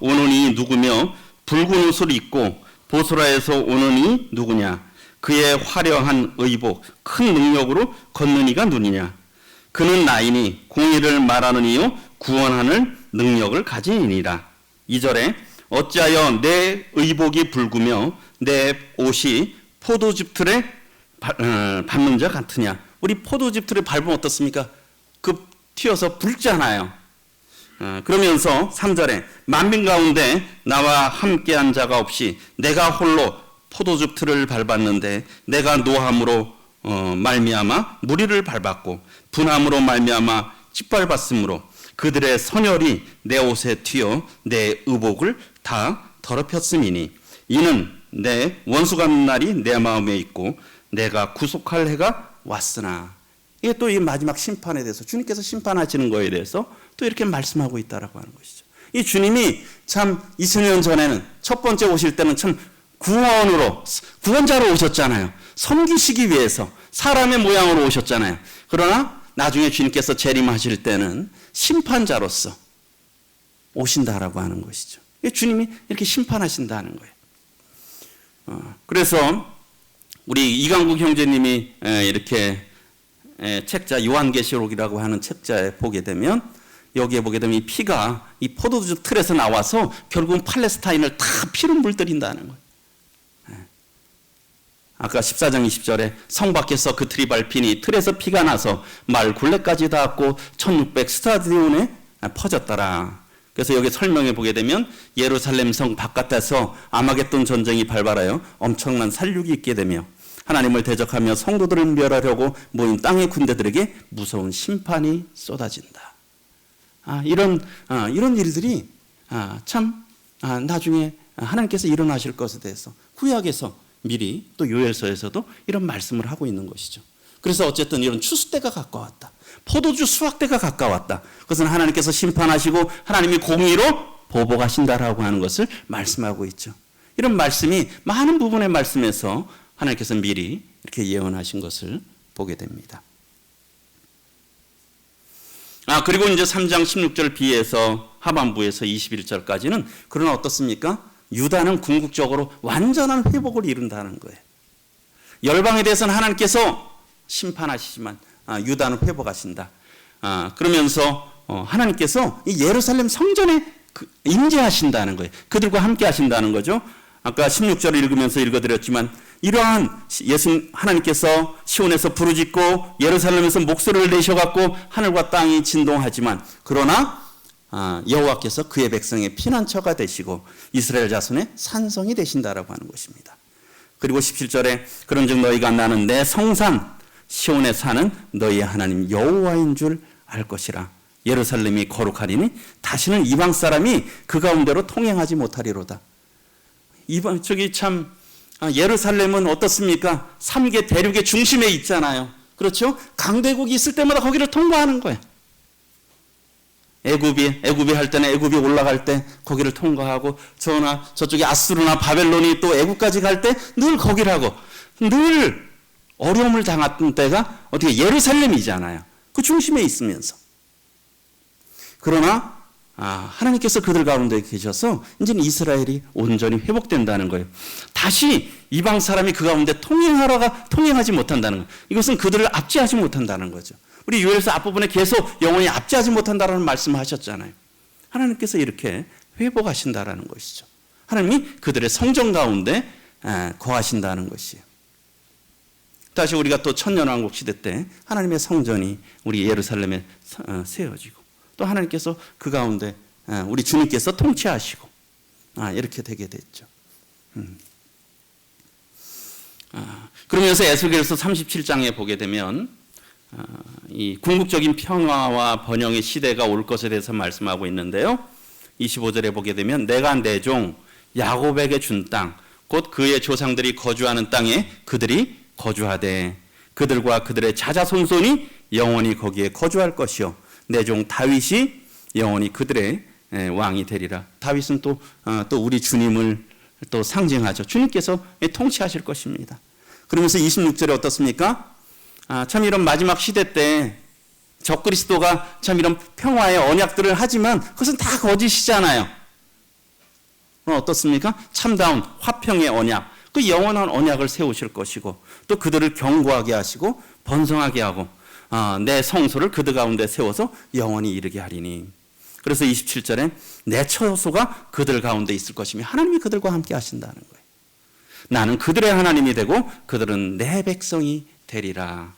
[SPEAKER 1] 오는 이 누구며 붉은 옷을 입고 보스라에서 오는 이 누구냐. 그의 화려한 의복 큰 능력으로 걷는 이가 누구냐. 그는 나이니 공의를 말하는 이요 구원하는 능력을 가진 이니라. 2절에 어찌하여 내 의복이 붉으며 내 옷이 포도즙 틀에 밟는 자 같으냐. 우리 포도즙 틀에 밟으면 어떻습니까? 그 튀어서 붉잖아요. 그러면서 3절에 만민 가운데 나와 함께한 자가 없이 내가 홀로 포도즙 틀을 밟았는데 내가 노함으로 말미암아 무리를 밟았고 분함으로 말미암아 짓밟았으므로 그들의 선혈이 내 옷에 튀어 내 의복을 다 더럽혔음이니 이는 내 원수 갚는 날이 내 마음에 있고 내가 구속할 해가 왔으나. 이게 또 이 마지막 심판에 대해서 주님께서 심판하시는 거에 대해서 또 이렇게 말씀하고 있다라고 하는 것이죠. 이 주님이 참 2000년 전에는 첫 번째 오실 때는 참 구원자로 오셨잖아요. 섬기시기 위해서 사람의 모양으로 오셨잖아요. 그러나 나중에 주님께서 재림하실 때는 심판자로서 오신다라고 하는 것이죠. 주님이 이렇게 심판하신다는 거예요. 그래서 우리 이강국 형제님이 이렇게 책자 요한계시록이라고 하는 책자에 보게 되면 여기에 보게 되면 이 피가 이 포도주 틀에서 나와서 결국은 팔레스타인을 다 피로 물들인다는 거예요. 아까 14장 20절에 성 밖에서 그 틀이 밟히니 틀에서 피가 나서 마을 굴레까지 닿았고 1600 스타디온에 퍼졌더라. 그래서 여기 설명해 보게 되면 예루살렘 성 바깥에서 아마겟돈 전쟁이 발발하여 엄청난 살육이 있게 되며 하나님을 대적하며 성도들을 멸하려고 모인 땅의 군대들에게 무서운 심판이 쏟아진다. 이런 일들이 참 나중에 하나님께서 일어나실 것에 대해서 구약에서 미리 또 요엘서에서도 이런 말씀을 하고 있는 것이죠. 그래서 어쨌든 이런 추수 때가 가까웠다. 포도주 수확 때가 가까웠다. 그것은 하나님께서 심판하시고 하나님이 공의로 보복하신다라고 하는 것을 말씀하고 있죠. 이런 말씀이 많은 부분의 말씀에서 하나님께서 미리 이렇게 예언하신 것을 보게 됩니다. 그리고 이제 3장 16절 B에서 하반부에서 21절까지는 그러나 어떻습니까? 유다는 궁극적으로 완전한 회복을 이룬다는 거예요. 열방에 대해서는 하나님께서 심판하시지만 유다는 회복하신다. 그러면서 하나님께서 이 예루살렘 성전에 임재하신다는 거예요. 그들과 함께 하신다는 거죠. 아까 16절을 읽으면서 읽어드렸지만 이러한 하나님께서 시온에서 부르짖고 예루살렘에서 목소리를 내셔갖고 하늘과 땅이 진동하지만 그러나 여호와께서 그의 백성의 피난처가 되시고 이스라엘 자손의 산성이 되신다라고 하는 것입니다. 그리고 17절에 그런즉 너희가 나는 내 성산 시온에 사는 너희의 하나님 여호와인 줄 알 것이라. 예루살렘이 거룩하리니 다시는 이방 사람이 그 가운데로 통행하지 못하리로다. 예루살렘은 어떻습니까? 3개 대륙의 중심에 있잖아요. 그렇죠? 강대국이 있을 때마다 거기를 통과하는 거예요. 애굽이 할 때는 애굽이 올라갈 때 거기를 통과하고 저쪽에 아수르나 바벨론이 또 애굽까지 갈 때 늘 거기를 하고 늘 어려움을 당했던 때가 어떻게 예루살렘이잖아요. 그 중심에 있으면서. 그러나 하나님께서 그들 가운데 계셔서 이제는 이스라엘이 온전히 회복된다는 거예요. 다시 이방 사람이 그 가운데 통행하지 못한다는 거예요. 이것은 그들을 압제하지 못한다는 거죠. 우리 요엘서 앞부분에 계속 영원히 압제하지 못한다라는 말씀을 하셨잖아요. 하나님께서 이렇게 회복하신다라는 것이죠. 하나님이 그들의 성전 가운데 거하신다는 것이에요. 다시 우리가 또 천년왕국 시대 때 하나님의 성전이 우리 예루살렘에 세워지고 또 하나님께서 그 가운데 우리 주님께서 통치하시고 이렇게 되게 됐죠. 그러면서 에스겔서 37장에 보게 되면 이 궁극적인 평화와 번영의 시대가 올 것에 대해서 말씀하고 있는데요. 25절에 보게 되면 내가 내 종 야곱에게 준 땅 곧 그의 조상들이 거주하는 땅에 그들이 거주하되 그들과 그들의 자자손손이 영원히 거기에 거주할 것이요 내 종 다윗이 영원히 그들의 왕이 되리라. 다윗은 또 우리 주님을 또 상징하죠. 주님께서 통치하실 것입니다. 그러면서 26절에 어떻습니까? 참 이런 마지막 시대 때 적그리스도가 참 이런 평화의 언약들을 하지만 그것은 다 거짓이잖아요. 그럼 어떻습니까? 참다운 화평의 언약, 그 영원한 언약을 세우실 것이고 또 그들을 견고하게 하시고 번성하게 하고 내 성소를 그들 가운데 세워서 영원히 이르게 하리니. 그래서 27절에 내 처소가 그들 가운데 있을 것이며 하나님이 그들과 함께 하신다는 거예요. 나는 그들의 하나님이 되고 그들은 내 백성이 되리라.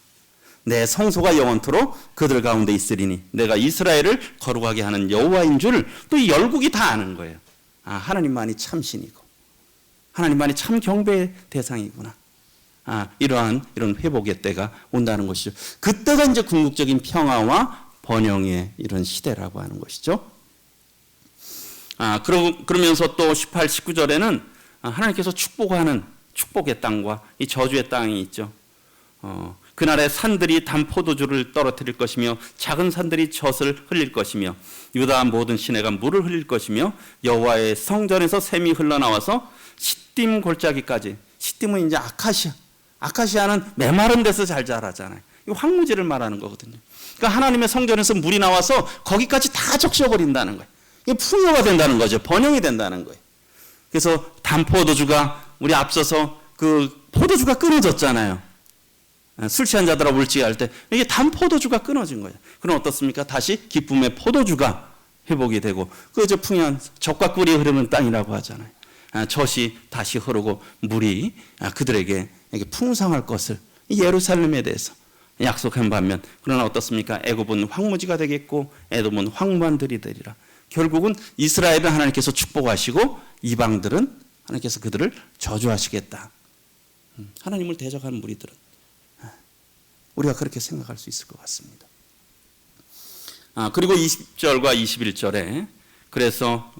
[SPEAKER 1] 내 성소가 영원토록 그들 가운데 있으리니 내가 이스라엘을 거룩하게 하는 여호와인 줄 또 이 열국이 다 아는 거예요. 하나님만이 참신이고 하나님만이 참 경배의 대상이구나. 이런 회복의 때가 온다는 것이죠. 그때가 이제 궁극적인 평화와 번영의 이런 시대라고 하는 것이죠. 그러면서 또 18, 19절에는 하나님께서 축복하는 축복의 땅과 이 저주의 땅이 있죠. 그날에 산들이 단 포도주를 떨어뜨릴 것이며 작은 산들이 젖을 흘릴 것이며 유다 모든 시내가 물을 흘릴 것이며 여호와의 성전에서 샘이 흘러나와서 시딤 골짜기까지. 시딤은 이제 아카시아는 메마른 데서 잘 자라잖아요. 이 황무지를 말하는 거거든요. 그러니까 하나님의 성전에서 물이 나와서 거기까지 다 적셔버린다는 거예요. 이게 풍요가 된다는 거죠. 번영이 된다는 거예요. 그래서 단 포도주가 우리 앞서서 그 포도주가 끊어졌잖아요. 술 취한 자들아 울지할 때 이게 단 포도주가 끊어진 거예요. 그럼 어떻습니까? 다시 기쁨의 포도주가 회복이 되고 그 풍요한 젖과 꿀이 흐르는 땅이라고 하잖아요. 젖이 다시 흐르고 물이 그들에게 풍성할 것을 예루살렘에 대해서 약속한 반면 그러나 어떻습니까? 애굽은 황무지가 되겠고 에돔은 황무한들이 되리라. 결국은 이스라엘은 하나님께서 축복하시고 이방들은 하나님께서 그들을 저주하시겠다. 하나님을 대적하는 무리들은 우리가 그렇게 생각할 수 있을 것 같습니다. 그리고 20절과 21절에 그래서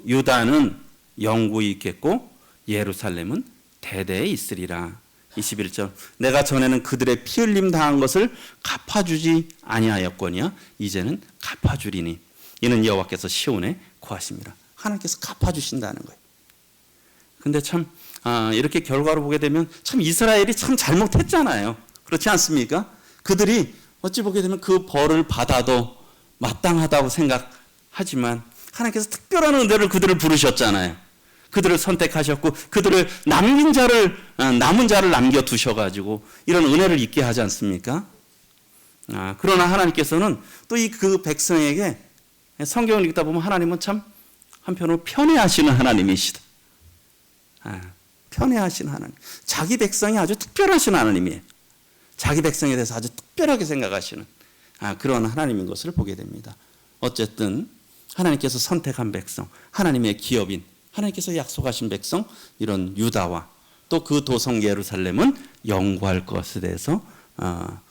[SPEAKER 1] 유다는 영구히 있겠고 예루살렘은 대대에 있으리라. 21절 내가 전에는 그들의 피 흘림 당한 것을 갚아주지 아니하였거니와 이제는 갚아주리니 이는 여호와께서 시온에 구하십니다. 하나님께서 갚아주신다는 거예요. 근데 참 이렇게 결과로 보게 되면 참 이스라엘이 참 잘못했잖아요. 그렇지 않습니까? 그들이 어찌 보게 되면 그 벌을 받아도 마땅하다고 생각하지만 하나님께서 특별한 은혜를 그들을 부르셨잖아요. 그들을 선택하셨고 그들을 남은 자를 남겨두셔가지고 이런 은혜를 있게 하지 않습니까? 그러나 하나님께서는 또 그 백성에게 성경을 읽다 보면 하나님은 참 한편으로 편애하시는 하나님이시다. 편애하시는 하나님. 자기 백성이 아주 특별하신 하나님이에요. 자기 백성에 대해서 아주 특별하게 생각하시는 그런 하나님인 것을 보게 됩니다. 어쨌든 하나님께서 선택한 백성, 하나님의 기업인, 하나님께서 약속하신 백성, 이런 유다와 또 그 도성 예루살렘은 영구할 것에 대해서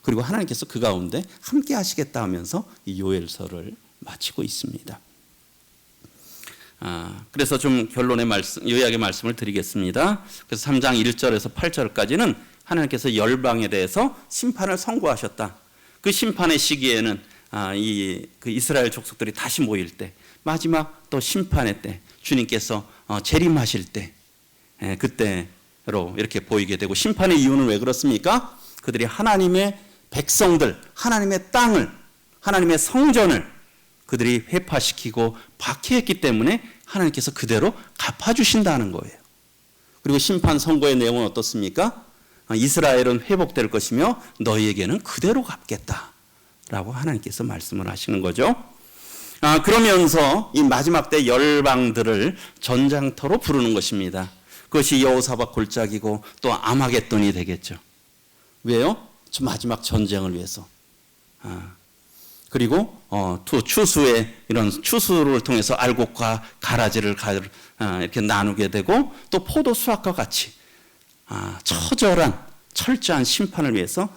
[SPEAKER 1] 그리고 하나님께서 그 가운데 함께 하시겠다 하면서 이 요엘서를 마치고 있습니다. 그래서 좀 결론의 말씀, 요약의 말씀을 드리겠습니다. 그래서 3장 1절에서 8절까지는 하나님께서 열방에 대해서 심판을 선고하셨다. 그 심판의 시기에는 그 이스라엘 족속들이 다시 모일 때, 마지막 또 심판의 때, 주님께서 재림하실 때, 그때로 이렇게 보이게 되고, 심판의 이유는 왜 그렇습니까? 그들이 하나님의 백성들, 하나님의 땅을, 하나님의 성전을 그들이 회파시키고 박해했기 때문에 하나님께서 그대로 갚아주신다는 거예요. 그리고 심판 선고의 내용은 어떻습니까? 이스라엘은 회복될 것이며 너희에게는 그대로 갚겠다라고 하나님께서 말씀을 하시는 거죠. 그러면서 이 마지막 때 열방들을 전장터로 부르는 것입니다. 그것이 여호사밧 골짜기고 또 아마겟돈이 되겠죠. 왜요? 마지막 전쟁을 위해서. 그리고 추수의 이런 추수를 통해서 알곡과 가라지를 이렇게 나누게 되고 또 포도 수확과 같이 처절한 철저한 심판을 위해서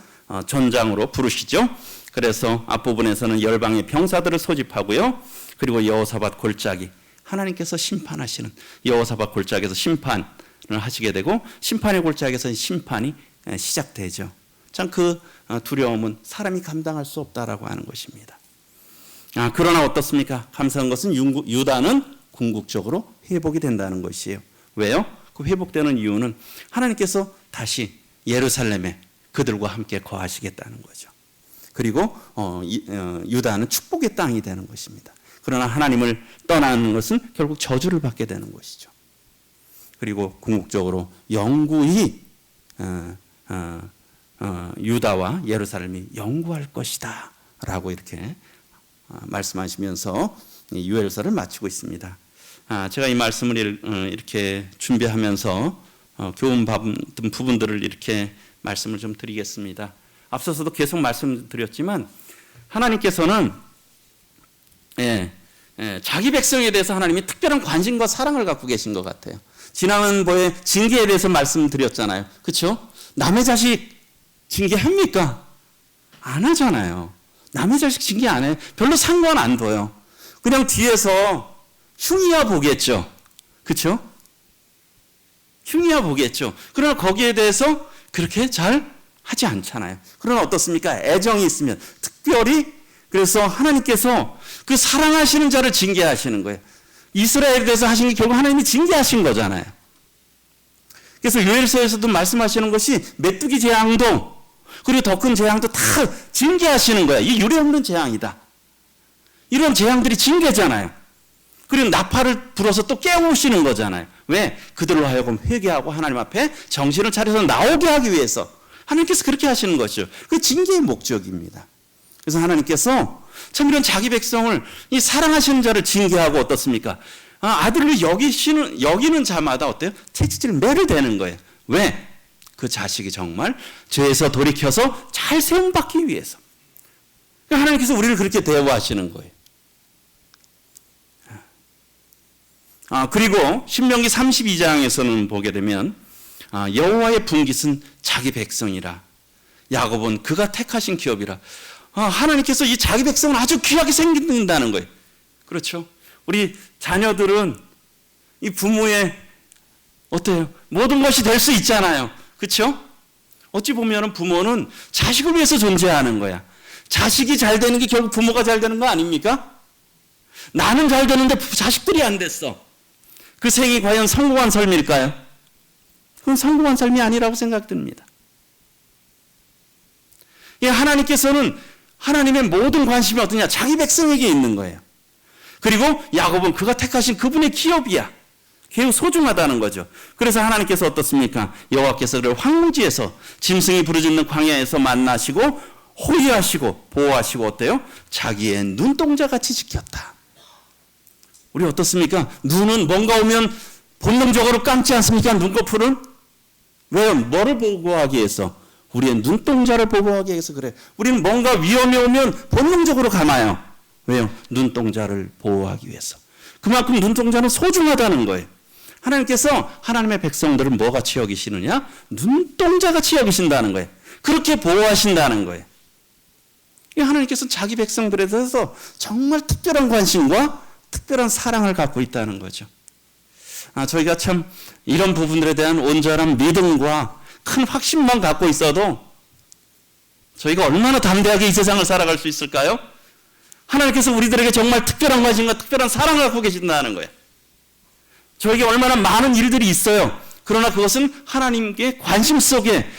[SPEAKER 1] 전장으로 부르시죠. 그래서 앞부분에서는 열방의 병사들을 소집하고요. 그리고 여호사밧 골짜기, 하나님께서 심판하시는 여호사밧 골짜기에서 심판을 하시게 되고 심판의 골짜기에서 심판이 시작되죠. 참 그 두려움은 사람이 감당할 수 없다라고 하는 것입니다. 그러나 어떻습니까? 감사한 것은 유다는 궁극적으로 회복이 된다는 것이에요. 왜요? 그 회복되는 이유는 하나님께서 다시 예루살렘에 그들과 함께 거하시겠다는 거죠. 그리고 유다는 축복의 땅이 되는 것입니다. 그러나 하나님을 떠나는 것은 결국 저주를 받게 되는 것이죠. 그리고 궁극적으로 영구히 유다와 예루살렘이 영구할 것이다 라고 이렇게 말씀하시면서 요엘서를 마치고 있습니다. 제가 이 말씀을 이렇게 준비하면서 교훈 받은 부분들을 이렇게 말씀을 좀 드리겠습니다. 앞서서도 계속 말씀드렸지만 하나님께서는 자기 백성에 대해서 하나님이 특별한 관심과 사랑을 갖고 계신 것 같아요. 지난번에 징계에 대해서 말씀드렸잖아요. 그렇죠? 남의 자식 징계합니까? 안 하잖아요. 남의 자식 징계 안 해요. 별로 상관 안 둬요. 그냥 뒤에서 흉이야 보겠죠. 그렇죠? 흉이야 보겠죠. 그러나 거기에 대해서 그렇게 잘 하지 않잖아요. 그러나 어떻습니까? 애정이 있으면 특별히 그래서 하나님께서 그 사랑하시는 자를 징계하시는 거예요. 이스라엘에 대해서 하신 게 결국 하나님이 징계하신 거잖아요. 그래서 요엘서에서도 말씀하시는 것이 메뚜기 재앙도 그리고 더 큰 재앙도 다 징계하시는 거야. 이 유례없는 재앙이다. 이런 재앙들이 징계잖아요. 그리고 나팔을 불어서 또 깨우시는 거잖아요. 왜? 그들로 하여금 회개하고 하나님 앞에 정신을 차려서 나오게 하기 위해서 하나님께서 그렇게 하시는 것이죠. 그 징계의 목적입니다. 그래서 하나님께서 참 이런 자기 백성을 이 사랑하시는 자를 징계하고 어떻습니까? 아들을 여기는 자마다 어때요? 채찍질 매를 대는 거예요. 왜? 그 자식이 정말 죄에서 돌이켜서 잘 세움받기 위해서. 하나님께서 우리를 그렇게 대우하시는 거예요. 그리고 신명기 32장에서는 보게 되면 여호와의 분깃은 자기 백성이라 야곱은 그가 택하신 기업이라. 하나님께서 이 자기 백성은 아주 귀하게 생긴다는 거예요. 그렇죠? 우리 자녀들은 이 부모의 어때요? 모든 것이 될 수 있잖아요. 그렇죠? 어찌 보면 부모는 자식을 위해서 존재하는 거야. 자식이 잘 되는 게 결국 부모가 잘 되는 거 아닙니까? 나는 잘 되는데 자식들이 안 됐어. 그 생이 과연 성공한 삶일까요? 그건 성공한 삶이 아니라고 생각됩니다. 하나님께서는 하나님의 모든 관심이 어떠냐? 자기 백성에게 있는 거예요. 그리고 야곱은 그가 택하신 그분의 기업이야. 매우 소중하다는 거죠. 그래서 하나님께서 어떻습니까? 여호와께서 그를 황무지에서 짐승이 부르짖는 광야에서 만나시고 호위하시고 보호하시고 어때요? 자기의 눈동자같이 지켰다. 우리 어떻습니까? 눈은 뭔가 오면 본능적으로 감지 않습니까? 눈꺼풀은? 왜요? 뭐를 보호하기 위해서? 우리의 눈동자를 보호하기 위해서 그래. 우리는 뭔가 위험이 오면 본능적으로 감아요. 왜요? 눈동자를 보호하기 위해서. 그만큼 눈동자는 소중하다는 거예요. 하나님께서 하나님의 백성들을 뭐같이 여기시느냐? 눈동자같이 여기신다는 거예요. 그렇게 보호하신다는 거예요. 하나님께서는 자기 백성들에 대해서 정말 특별한 관심과 특별한 사랑을 갖고 있다는 거죠. 저희가 참 이런 부분들에 대한 온전한 믿음과 큰 확신만 갖고 있어도 저희가 얼마나 담대하게 이 세상을 살아갈 수 있을까요? 하나님께서 우리들에게 정말 특별한 관심과 특별한 사랑을 갖고 계신다는 거예요. 저에게 얼마나 많은 일들이 있어요. 그러나 그것은 하나님께 관심 속에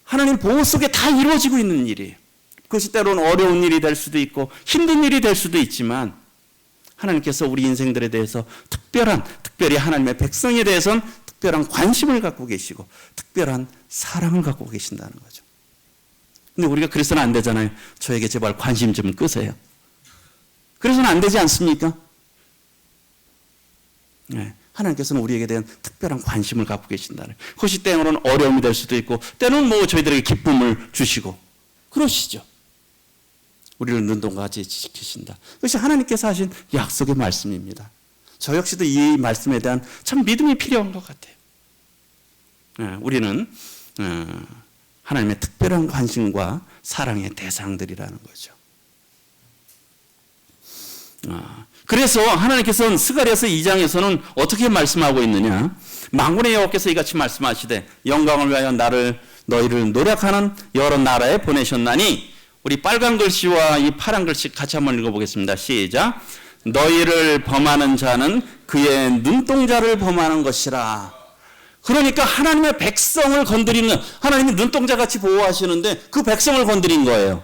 [SPEAKER 1] 하나님 보호 속에 다 이루어지고 있는 일이에요. 그것이 때로는 어려운 일이 될 수도 있고 힘든 일이 될 수도 있지만 하나님께서 우리 인생들에 대해서 특별히 하나님의 백성에 대해서는 특별한 관심을 갖고 계시고 특별한 사랑을 갖고 계신다는 거죠. 근데 우리가 그래서는 안 되잖아요. 저에게 제발 관심 좀 끄세요. 그래서는 안 되지 않습니까? 네. 하나님께서는 우리에게 대한 특별한 관심을 갖고 계신다는 그것이 때로는 어려움이 될 수도 있고 때로는 저희들에게 기쁨을 주시고 그러시죠. 우리를 눈동자같이 지키신다. 그것이 하나님께서 하신 약속의 말씀입니다. 저 역시도 이 말씀에 대한 참 믿음이 필요한 것 같아요. 우리는 하나님의 특별한 관심과 사랑의 대상들이라는 거죠. 그래서 하나님께서는 스가랴서 2장에서는 어떻게 말씀하고 있느냐? 만군의 여호와께서 이같이 말씀하시되 영광을 위하여 너희를 노력하는 여러 나라에 보내셨나니 우리 빨간 글씨와 이 파란 글씨 같이 한번 읽어보겠습니다. 시작. 너희를 범하는 자는 그의 눈동자를 범하는 것이라. 그러니까 하나님의 백성을 건드리는 하나님이 눈동자같이 보호하시는데 그 백성을 건드린 거예요.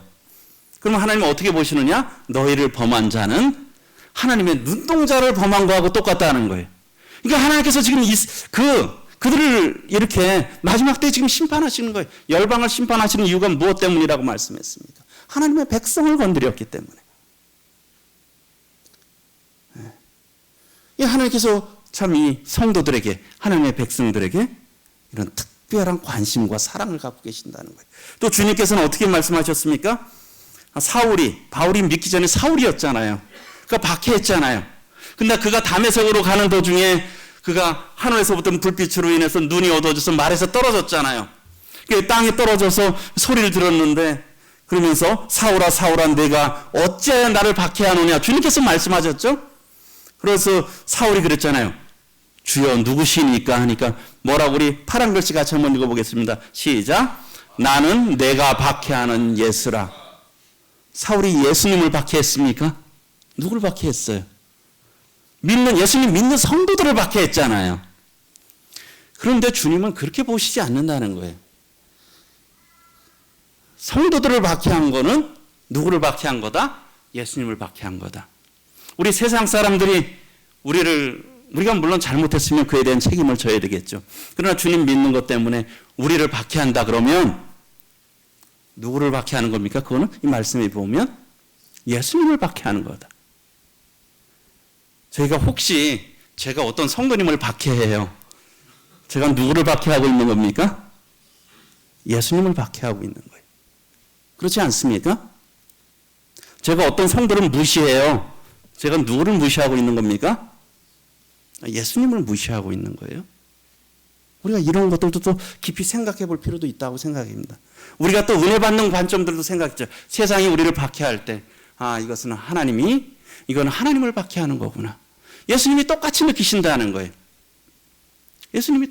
[SPEAKER 1] 그러면 하나님은 어떻게 보시느냐? 너희를 범한 자는 하나님의 눈동자를 범한 거하고 똑같다는 거예요. 그러니까 하나님께서 지금 그들을 이렇게 마지막 때 지금 심판하시는 거예요. 열방을 심판하시는 이유가 무엇 때문이라고 말씀했습니까? 하나님의 백성을 건드렸기 때문에. 하나님께서 참 이 성도들에게 하나님의 백성들에게 이런 특별한 관심과 사랑을 갖고 계신다는 거예요. 또 주님께서는 어떻게 말씀하셨습니까? 바울이 믿기 전에 사울이었잖아요. 그가 박해했잖아요. 근데 그가 다메섹으로 가는 도중에 그가 하늘에서부터 불빛으로 인해서 눈이 어두워져서 말에서 떨어졌잖아요. 땅에 떨어져서 소리를 들었는데 그러면서 사울아 사울아 내가 어찌하여 나를 박해하느냐 주님께서 말씀하셨죠. 그래서 사울이 그랬잖아요. 주여 누구시니까 하니까 뭐라고 우리 파란 글씨 같이 한번 읽어보겠습니다. 시작. 나는 내가 박해하는 예수라. 사울이 예수님을 박해했습니까? 누구를 박해했어요? 예수님 믿는 성도들을 박해했잖아요. 그런데 주님은 그렇게 보시지 않는다는 거예요. 성도들을 박해한 거는 누구를 박해한 거다? 예수님을 박해한 거다. 우리 세상 사람들이 우리가 물론 잘못했으면 그에 대한 책임을 져야 되겠죠. 그러나 주님 믿는 것 때문에 우리를 박해한다 그러면 누구를 박해하는 겁니까? 그거는 이 말씀에 보면 예수님을 박해하는 거다. 저희가 혹시 제가 어떤 성도님을 박해해요. 제가 누구를 박해하고 있는 겁니까? 예수님을 박해하고 있는 거예요. 그렇지 않습니까? 제가 어떤 성도를 무시해요. 제가 누구를 무시하고 있는 겁니까? 예수님을 무시하고 있는 거예요. 우리가 이런 것들도 또 깊이 생각해 볼 필요도 있다고 생각합니다. 우리가 또 은혜 받는 관점들도 생각했죠. 세상이 우리를 박해할 때, 이것은 이거는 하나님을 박해하는 거구나. 예수님이 똑같이 느끼신다는 거예요. 예수님이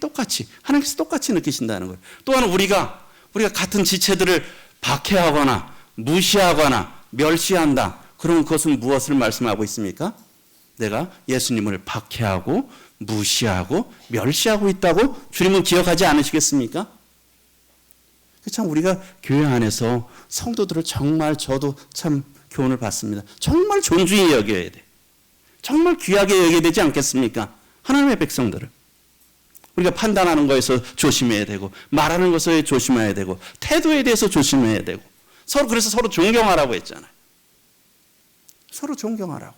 [SPEAKER 1] 하나님께서 똑같이 느끼신다는 거예요. 또한 우리가 같은 지체들을 박해하거나 무시하거나 멸시한다. 그러면 그것은 무엇을 말씀하고 있습니까? 내가 예수님을 박해하고 무시하고 멸시하고 있다고 주님은 기억하지 않으시겠습니까? 참 우리가 교회 안에서 성도들을 정말 저도 참 교훈을 받습니다. 정말 존중히 여겨야 돼. 정말 귀하게 여겨야 되지 않겠습니까? 하나님의 백성들을. 우리가 판단하는 것에서 조심해야 되고 말하는 것에 조심해야 되고 태도에 대해서 조심해야 되고 그래서 서로 존경하라고 했잖아요. 서로 존경하라고.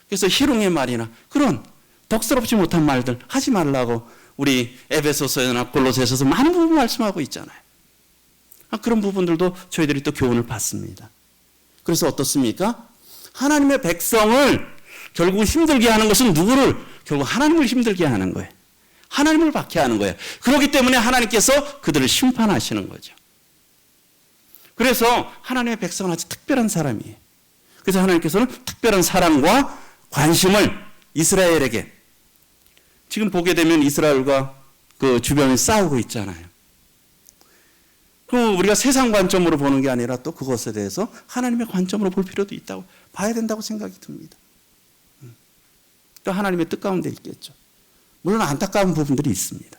[SPEAKER 1] 그래서 희롱의 말이나 그런 덕스럽지 못한 말들 하지 말라고 우리 에베소서나 골로새서서 많은 부분 말씀하고 있잖아요. 그런 부분들도 저희들이 또 교훈을 받습니다. 그래서 어떻습니까? 하나님의 백성을 결국 힘들게 하는 것은 결국 하나님을 힘들게 하는 거예요. 하나님을 박해하는 거예요. 그렇기 때문에 하나님께서 그들을 심판하시는 거죠. 그래서 하나님의 백성은 아주 특별한 사람이에요. 그래서 하나님께서는 특별한 사랑과 관심을 이스라엘에게, 지금 보게 되면 이스라엘과 그 주변에 싸우고 있잖아요. 우리가 세상 관점으로 보는 게 아니라 또 그것에 대해서 하나님의 관점으로 볼 필요도 있다고 봐야 된다고 생각이 듭니다. 또 하나님의 뜻 가운데 있겠죠. 물론 안타까운 부분들이 있습니다.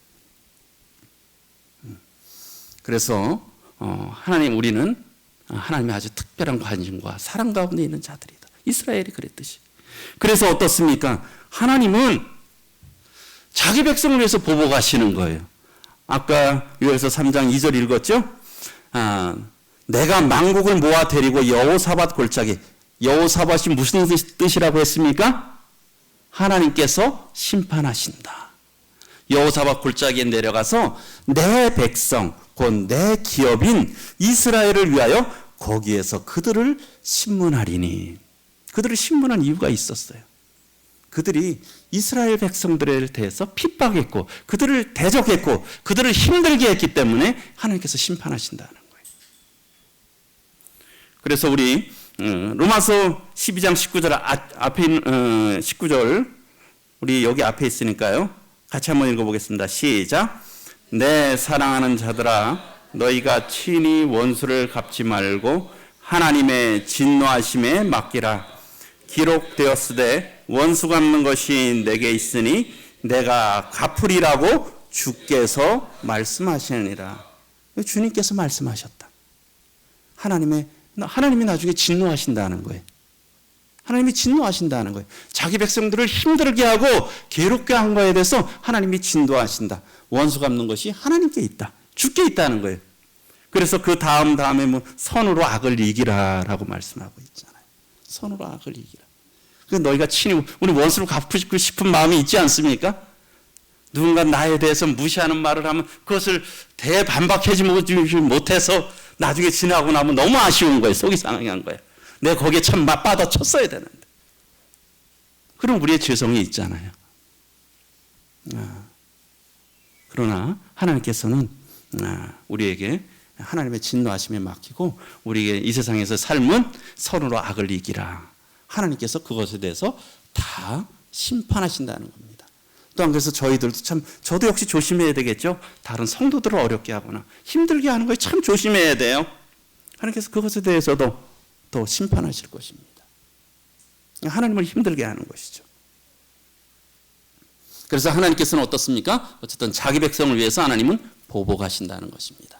[SPEAKER 1] 그래서 우리는 하나님의 아주 특별한 관심과 사랑 가운데 있는 자들이다. 이스라엘이 그랬듯이. 그래서 어떻습니까? 하나님은 자기 백성을 위해서 보복하시는 거예요. 아까 요에서 3장 2절 읽었죠? 내가 만국을 모아 데리고 여호사밧 골짜기. 여호사밧이 무슨 뜻이라고 했습니까? 하나님께서 심판하신다. 여호사밧 골짜기에 내려가서 내 백성 곧 내 기업인 이스라엘을 위하여 거기에서 그들을 심문하리니. 그들을 심문한 이유가 있었어요. 그들이 이스라엘 백성들에 대해서 핍박했고 그들을 대적했고 그들을 힘들게 했기 때문에 하나님께서 심판하신다는 거예요. 그래서 우리 로마서 12장 19절 앞에 19절 우리 여기 앞에 있으니까요. 같이 한번 읽어보겠습니다. 시작. 내 사랑하는 자들아 너희가 친히 원수를 갚지 말고 하나님의 진노하심에 맡기라. 기록되었으되 원수 갚는 것이 내게 있으니 내가 갚으리라고 주께서 말씀하시느니라. 주님께서 말씀하셨다. 하나님이 나중에 진노하신다는 거예요. 하나님이 진노하신다는 거예요. 자기 백성들을 힘들게 하고 괴롭게 한 거에 대해서 하나님이 진노하신다. 원수 갚는 것이 하나님께 있다. 주께 있다는 거예요. 그래서 그 다음에 선으로 악을 이기라라고 말씀하고 있잖아요. 선으로 악을 이기라. 너희가 친히 우리 원수를 갚고 싶은 마음이 있지 않습니까? 누군가 나에 대해서 무시하는 말을 하면 그것을 대반박하지 못해서 나중에 지나고 나면 너무 아쉬운 거예요. 속이 상한 거예요. 내가 거기에 참 맞받아 쳤어야 되는데. 그럼 우리의 죄성이 있잖아요. 그러나 하나님께서는 우리에게 하나님의 진노하심에 맡기고 우리에게 이 세상에서 삶은 서로로 악을 이기라. 하나님께서 그것에 대해서 다 심판하신다는 겁니다. 또한 그래서 저희들도 참 저도 역시 조심해야 되겠죠. 다른 성도들을 어렵게 하거나 힘들게 하는 거에 참 조심해야 돼요. 하나님께서 그것에 대해서도 또 심판하실 것입니다. 하나님을 힘들게 하는 것이죠. 그래서 하나님께서는 어떻습니까? 어쨌든 자기 백성을 위해서 하나님은 보복하신다는 것입니다.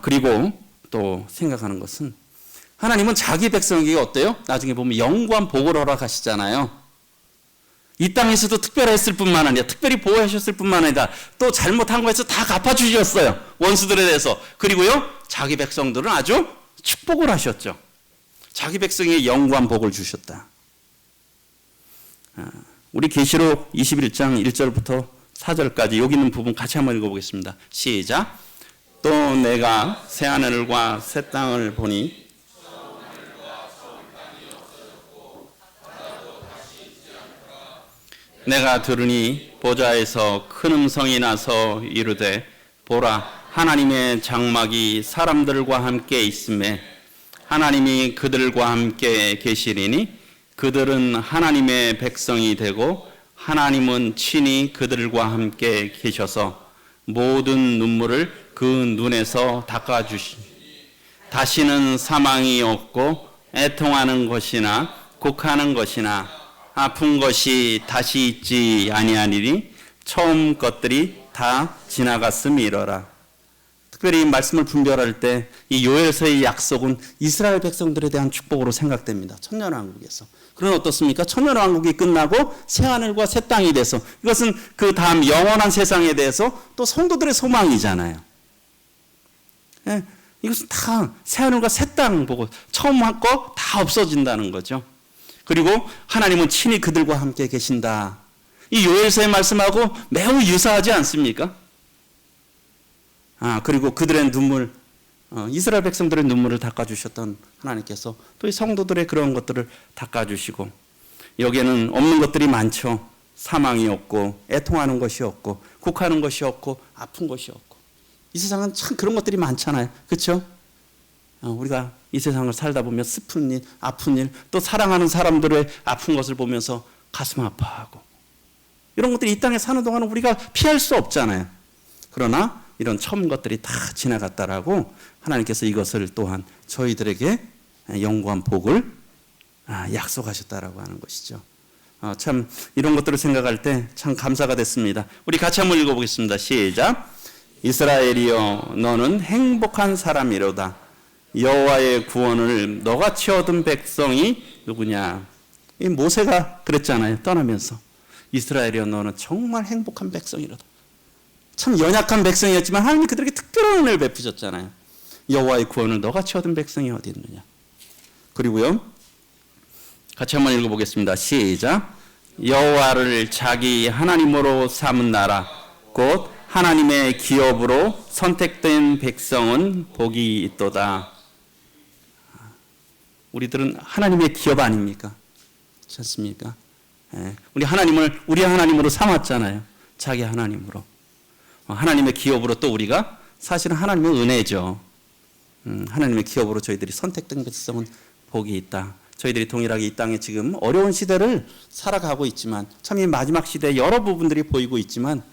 [SPEAKER 1] 그리고 또 생각하는 것은 하나님은 자기 백성에게 어때요? 나중에 보면 영구한 복을 허락하시잖아요. 이 땅에서도 특별했을 뿐만 아니라 특별히 보호하셨을 뿐만 아니라 또 잘못한 거에서 다 갚아주셨어요. 원수들에 대해서. 그리고요 자기 백성들은 아주 축복을 하셨죠. 자기 백성에게 영구한 복을 주셨다. 우리 계시록 21장 1절부터 4절까지 여기 있는 부분 같이 한번 읽어보겠습니다. 시작. 또 내가 새하늘과 새 땅을 보니 내가 들으니 보좌에서 큰 음성이 나서 이르되 보라 하나님의 장막이 사람들과 함께 있음에 하나님이 그들과 함께 계시리니 그들은 하나님의 백성이 되고 하나님은 친히 그들과 함께 계셔서 모든 눈물을 그 눈에서 닦아주시니 다시는 사망이 없고 애통하는 것이나 곡하는 것이나 아픈 것이 다시 있지 아니하리니 처음 것들이 다 지나갔음이러라. 특별히 이 말씀을 분별할 때 이 요엘서의 약속은 이스라엘 백성들에 대한 축복으로 생각됩니다. 천년왕국에서. 그럼 어떻습니까? 천년왕국이 끝나고 새하늘과 새 땅이 돼서 이것은 그 다음 영원한 세상에 대해서 또 성도들의 소망이잖아요. 예, 이것은 다 새하늘과 새 땅 보고 처음 한 거 다 없어진다는 거죠. 그리고 하나님은 친히 그들과 함께 계신다. 이 요엘서의 말씀하고 매우 유사하지 않습니까? 그리고 그들의 눈물, 이스라엘 백성들의 눈물을 닦아주셨던 하나님께서 또 이 성도들의 그런 것들을 닦아주시고 여기에는 없는 것들이 많죠. 사망이 없고 애통하는 것이 없고 곡하는 것이 없고 아픈 것이 없고 이 세상은 참 그런 것들이 많잖아요. 그렇죠? 우리가 이 세상을 살다 보면 슬픈 일, 아픈 일, 또 사랑하는 사람들의 아픈 것을 보면서 가슴 아파하고 이런 것들이 이 땅에 사는 동안은 우리가 피할 수 없잖아요. 그러나 이런 처음 것들이 다 지나갔다라고 하나님께서 이것을 또한 저희들에게 영구한 복을 약속하셨다라고 하는 것이죠. 참 이런 것들을 생각할 때 참 감사가 됐습니다. 우리 같이 한번 읽어보겠습니다. 시작. 이스라엘이여 너는 행복한 사람이로다. 여호와의 구원을 너같이 얻은 백성이 누구냐. 이 모세가 그랬잖아요. 떠나면서 이스라엘이여 너는 정말 행복한 백성이로다. 참 연약한 백성이었지만 하나님이 그들에게 특별한 은혜를 베푸셨잖아요. 여호와의 구원을 너같이 얻은 백성이 어디 있느냐. 그리고요 같이 한번 읽어보겠습니다. 시작. 여호와를 자기 하나님으로 삼은 나라 곧 하나님의 기업으로 선택된 백성은 복이 있도다. 우리들은 하나님의 기업 아닙니까? 그렇지 않습니까? 우리 하나님을 우리 하나님으로 삼았잖아요. 자기 하나님으로. 하나님의 기업으로 또 우리가 사실은 하나님의 은혜죠. 하나님의 기업으로 저희들이 선택된 백성은 복이 있다. 저희들이 동일하게 이 땅에 지금 어려운 시대를 살아가고 있지만 참 이 마지막 시대에 여러 부분들이 보이고 있지만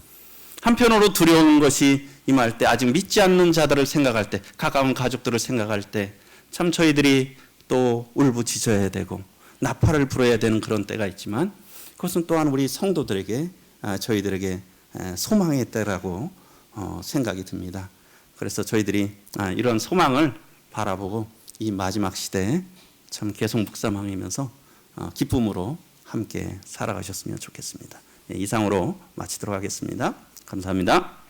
[SPEAKER 1] 한편으로 두려운 것이 임할 때 아직 믿지 않는 자들을 생각할 때 가까운 가족들을 생각할 때 참 저희들이 또 울부짖어야 되고 나팔을 불어야 되는 그런 때가 있지만 그것은 또한 우리 성도들에게 저희들에게 소망의 때라고 생각이 듭니다. 그래서 저희들이 이런 소망을 바라보고 이 마지막 시대에 참 계속 묵상하면서 기쁨으로 함께 살아가셨으면 좋겠습니다. 이상으로 마치도록 하겠습니다. 감사합니다.